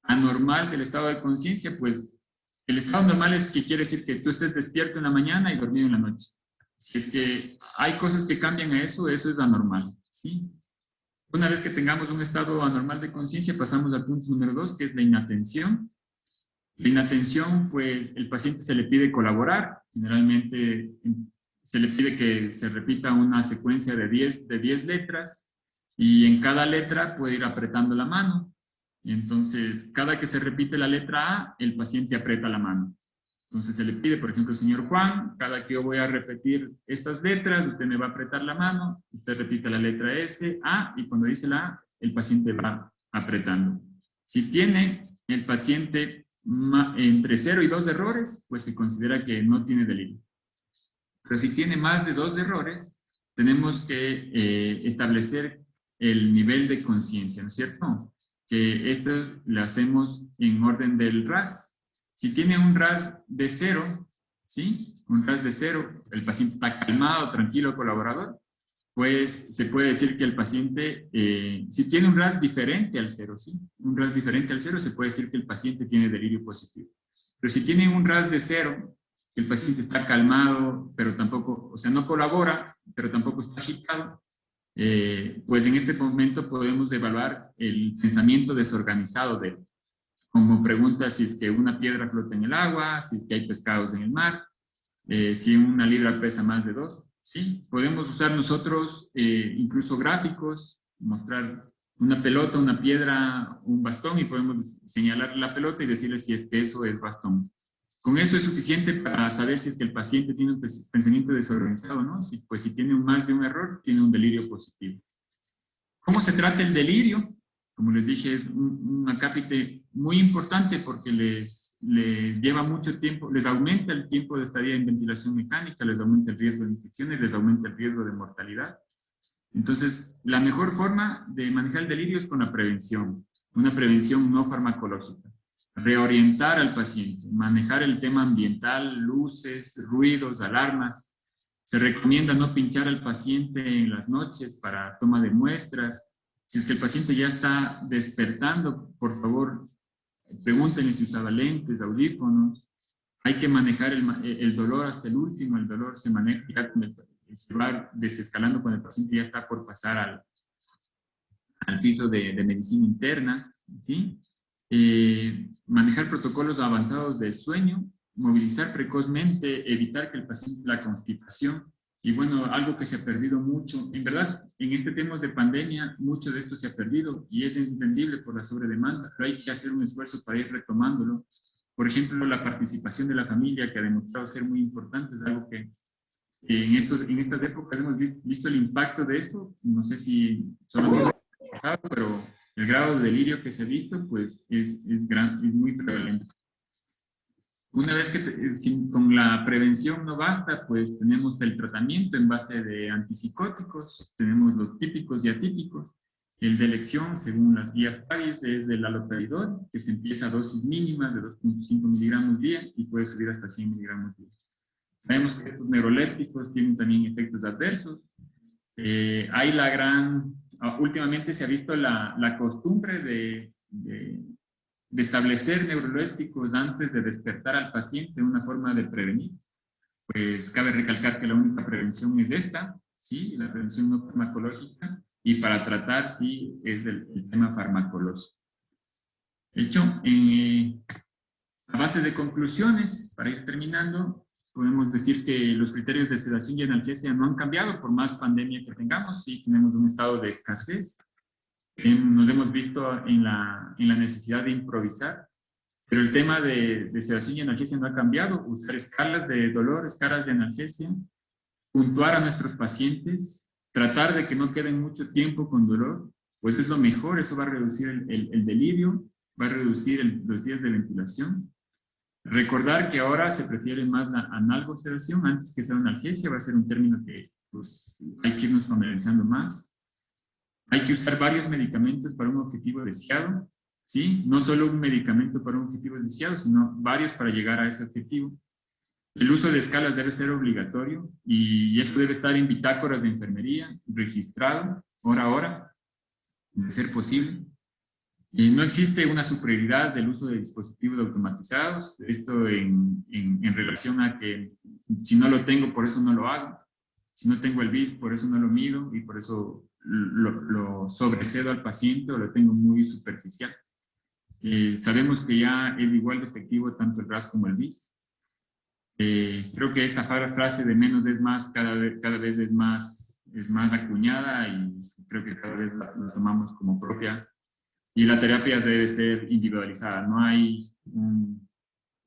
anormal del estado de conciencia, pues el estado normal es que quiere decir que tú estés despierto en la mañana y dormido en la noche. Si es que hay cosas que cambian a eso es anormal, ¿sí? Una vez que tengamos un estado anormal de conciencia, pasamos al punto número 2, que es la inatención. La inatención, pues el paciente se le pide colaborar, generalmente se le pide que se repita una secuencia de 10 letras y en cada letra puede ir apretando la mano. Y entonces, cada que se repite la letra A, el paciente aprieta la mano. Entonces se le pide, por ejemplo, señor Juan, cada que yo voy a repetir estas letras, usted me va a apretar la mano, usted repite la letra S, A, y cuando dice la A, el paciente va apretando. Si tiene el paciente entre 0 y 2 errores, pues se considera que no tiene delirio. Pero si tiene más de 2 errores, tenemos que establecer el nivel de conciencia, ¿no es cierto? Que esto lo hacemos en orden del RAS. Si tiene un RAS de 0, ¿sí? un RAS de 0, el paciente está calmado, tranquilo, colaborador, pues se puede decir que el paciente, si tiene un RAS diferente al 0, ¿sí? Un RAS diferente al 0, se puede decir que el paciente tiene delirio positivo. Pero si tiene un RAS de 0, el paciente está calmado, pero tampoco, o sea, no colabora, pero tampoco está agitado, pues en este momento podemos evaluar el pensamiento desorganizado de él. Como pregunta si es que una piedra flota en el agua, si es que hay pescados en el mar, si una libra pesa más de 2, ¿sí? Podemos usar nosotros incluso gráficos, mostrar una pelota, una piedra, un bastón y podemos señalar la pelota y decirle si es que eso es bastón. Con eso es suficiente para saber si es que el paciente tiene un pensamiento desorganizado, ¿no? Pues si tiene más de un error, tiene un delirio positivo. ¿Cómo se trata el delirio? Como les dije, es un acápite muy importante porque les lleva mucho tiempo, les aumenta el tiempo de estadía en ventilación mecánica, les aumenta el riesgo de infecciones, les aumenta el riesgo de mortalidad. Entonces, la mejor forma de manejar el delirio es con la prevención, una prevención no farmacológica. Reorientar al paciente, manejar el tema ambiental, luces, ruidos, alarmas. Se recomienda no pinchar al paciente en las noches para toma de muestras. Si es que el paciente ya está despertando, por favor, pregúntenle si usaba lentes, audífonos. Hay que manejar el dolor hasta el último. El dolor se maneja ya se va desescalando cuando el paciente ya está por pasar al piso de medicina interna, ¿sí? Manejar protocolos avanzados del sueño, movilizar precozmente, evitar que el paciente la constipación. Y bueno, algo que se ha perdido mucho, en verdad, en este tema de pandemia, mucho de esto se ha perdido y es entendible por la sobredemanda, pero hay que hacer un esfuerzo para ir retomándolo. Por ejemplo, la participación de la familia, que ha demostrado ser muy importante, es algo que en estas épocas hemos visto el impacto de esto. No sé si solamente pasado, pero el grado de delirio que se ha visto, pues es muy prevalente. Una vez que con la prevención no basta, pues tenemos el tratamiento en base de antipsicóticos, tenemos los típicos y atípicos. El de elección, según las guías PARIS, es del haloperidol, que se empieza a dosis mínimas de 2.5 miligramos día y puede subir hasta 100 miligramos día. Sabemos que estos neurolépticos tienen también efectos adversos. Hay últimamente se ha visto la costumbre de establecer neurolépticos antes de despertar al paciente, una forma de prevenir. Pues cabe recalcar que la única prevención es esta, ¿sí? La prevención no farmacológica, y para tratar, sí, es el tema farmacológico. De hecho, a base de conclusiones, para ir terminando, podemos decir que los criterios de sedación y analgesia no han cambiado por más pandemia que tengamos. Sí, tenemos un estado de escasez. Nos hemos visto en la necesidad de improvisar, pero el tema de sedación y analgesia no ha cambiado. Usar escalas de dolor, escalas de analgesia, puntuar a nuestros pacientes, tratar de que no queden mucho tiempo con dolor, pues es lo mejor. Eso va a reducir el delirio, va a reducir los días de ventilación. Recordar que ahora se prefiere más la analgosedación antes que sea analgesia, va a ser un término que pues, hay que irnos familiarizando más. Hay que usar varios medicamentos para un objetivo deseado, ¿sí? No solo un medicamento para un objetivo deseado, sino varios para llegar a ese objetivo. El uso de escalas debe ser obligatorio y eso debe estar en bitácoras de enfermería, registrado, hora a hora, de ser posible. No existe una superioridad del uso de dispositivos automatizados, esto en relación a que si no lo tengo, por eso no lo hago, si no tengo el BIS, por eso no lo mido y por eso lo sobrecedo al paciente o lo tengo muy superficial. Sabemos que ya es igual de efectivo tanto el RAS como el BIS. Creo que esta frase de menos es más, cada vez es más acuñada y creo que cada vez la tomamos como propia. Y la terapia debe ser individualizada. No hay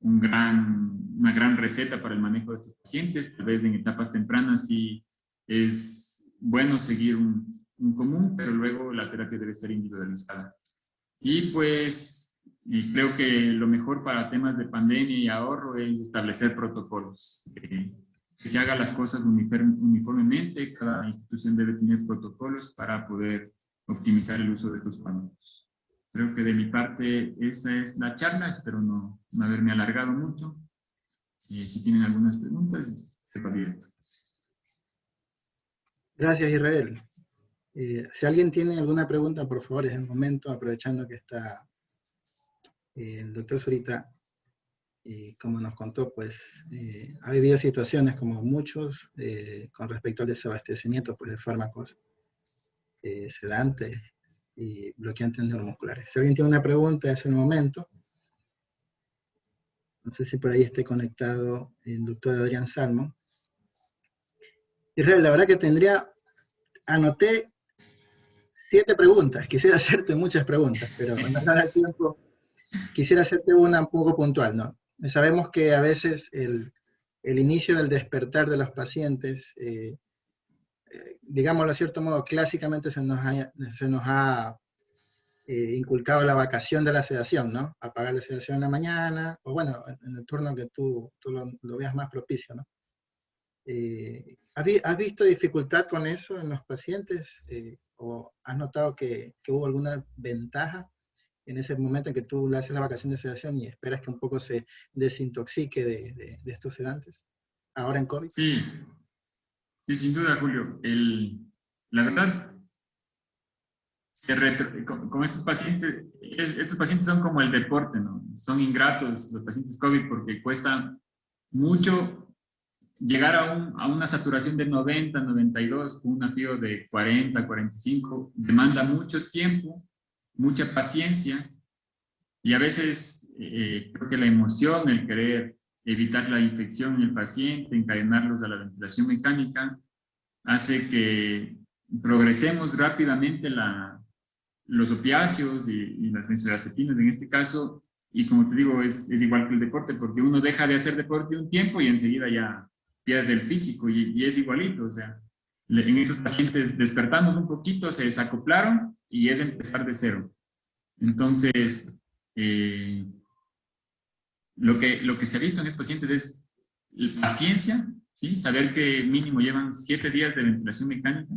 una gran receta para el manejo de estos pacientes. Tal vez en etapas tempranas sí es bueno seguir un común, pero luego la terapia debe ser individualizada. Y pues creo que lo mejor para temas de pandemia y ahorro es establecer protocolos. Que se hagan las cosas uniformemente. Cada institución debe tener protocolos para poder optimizar el uso de estos fármacos. Creo que de mi parte esa es la charla, espero no haberme alargado mucho. si tienen algunas preguntas, se va abierto. Gracias, Israel. Si alguien tiene alguna pregunta, por favor, es el momento, aprovechando que está el doctor Zurita, como nos contó, pues ha vivido situaciones como muchos con respecto al desabastecimiento pues, de fármacos sedantes y bloqueantes neuromusculares. Si alguien tiene una pregunta, es el momento. No sé si por ahí esté conectado el doctor Adrián Salmo. Israel, la verdad que anoté 7 preguntas. Quisiera hacerte muchas preguntas, pero en honor al tiempo, quisiera hacerte una un poco puntual, ¿no? Sabemos que a veces el inicio del despertar de los pacientes, digámoslo de cierto modo, clásicamente se nos ha inculcado la vacación de la sedación, ¿no? Apagar la sedación en la mañana, o bueno, en el turno que tú lo veas más propicio, ¿no? ¿Has visto dificultad con eso en los pacientes? ¿O has notado que hubo alguna ventaja en ese momento en que tú le haces la vacación de sedación y esperas que un poco se desintoxique de estos sedantes? Ahora en COVID. Sí, sí, sin duda, Julio. La verdad, con estos pacientes son como el deporte, ¿no? Son ingratos los pacientes COVID porque cuesta mucho llegar a una saturación de 90, 92, con una FIO de 40, 45, demanda mucho tiempo, mucha paciencia, y a veces creo que la emoción, el querer evitar la infección en el paciente, encadenarlos a la ventilación mecánica, hace que progresemos rápidamente los opiáceos y las benzodiazepinas en este caso, y como te digo, es igual que el deporte, porque uno deja de hacer deporte un tiempo y enseguida ya pierde el físico, y es igualito, o sea, en estos pacientes despertamos un poquito, se desacoplaron, y es empezar de cero. Entonces, lo que se ha visto en estos pacientes es paciencia, ¿sí? Saber que mínimo llevan 7 días de ventilación mecánica,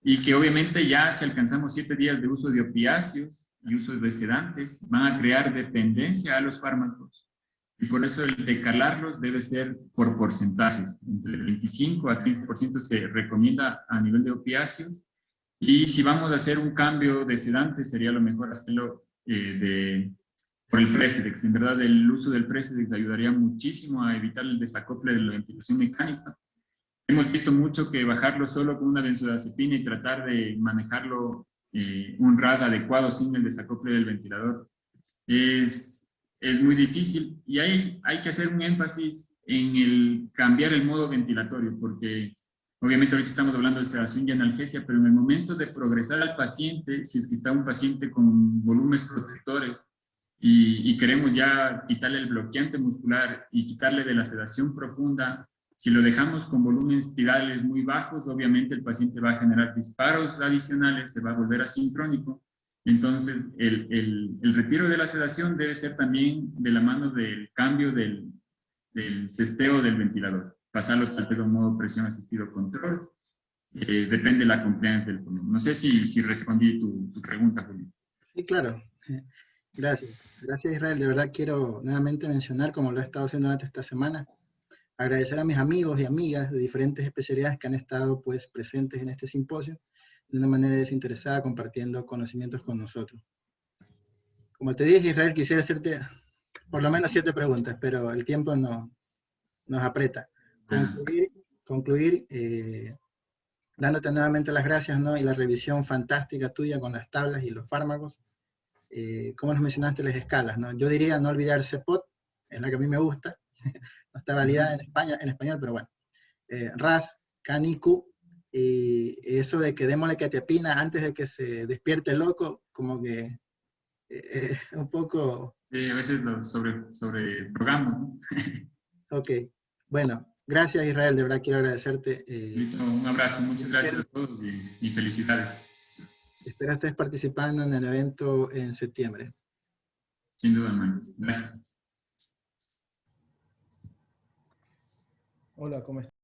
y que obviamente ya si alcanzamos 7 días de uso de opiáceos y uso de sedantes, van a crear dependencia a los fármacos. Y por eso el decalarlos debe ser por porcentajes. Entre el 25 a 30% se recomienda a nivel de opiáceos. Y si vamos a hacer un cambio de sedante, sería lo mejor hacerlo por el Precedex. En verdad, el uso del Precedex ayudaría muchísimo a evitar el desacople de la ventilación mecánica. Hemos visto mucho que bajarlo solo con una benzodiazepina y tratar de manejarlo un RAS adecuado sin el desacople del ventilador es muy difícil, y hay que hacer un énfasis en el cambiar el modo ventilatorio, porque obviamente ahorita estamos hablando de sedación y analgesia, pero en el momento de progresar al paciente, si es que está un paciente con volúmenes protectores y queremos ya quitarle el bloqueante muscular y quitarle de la sedación profunda, si lo dejamos con volúmenes tirales muy bajos, obviamente el paciente va a generar disparos adicionales, se va a volver asincrónico. Entonces, el retiro de la sedación debe ser también de la mano del cambio del cesteo del ventilador, pasarlo tal vez a un modo presión asistido control. Depende de la compliance del pulmón. No sé si respondí tu pregunta, Julio. Sí, claro. Gracias. Gracias, Israel. De verdad quiero nuevamente mencionar, como lo he estado haciendo durante esta semana, agradecer a mis amigos y amigas de diferentes especialidades que han estado pues, presentes en este simposio de una manera desinteresada, compartiendo conocimientos con nosotros. Como te dije, Israel, quisiera hacerte por lo menos 7 preguntas, pero el tiempo nos aprieta. Concluir dándote nuevamente las gracias, ¿no? Y la revisión fantástica tuya con las tablas y los fármacos. Como nos mencionaste, las escalas, ¿no? Yo diría no olvidar CPOT, es la que a mí me gusta, no está validada en español, pero bueno. RAS, CANICU, y eso de que démosle ketapina antes de que se despierte loco, como que un poco... Sí, a veces lo sobreprogramamos, ¿no? Ok, bueno, gracias Israel, de verdad quiero agradecerte. Un abrazo, muchas gracias a todos y felicidades. Espero estés participando en el evento en septiembre. Sin duda, hermano. Gracias. Hola, ¿cómo estás?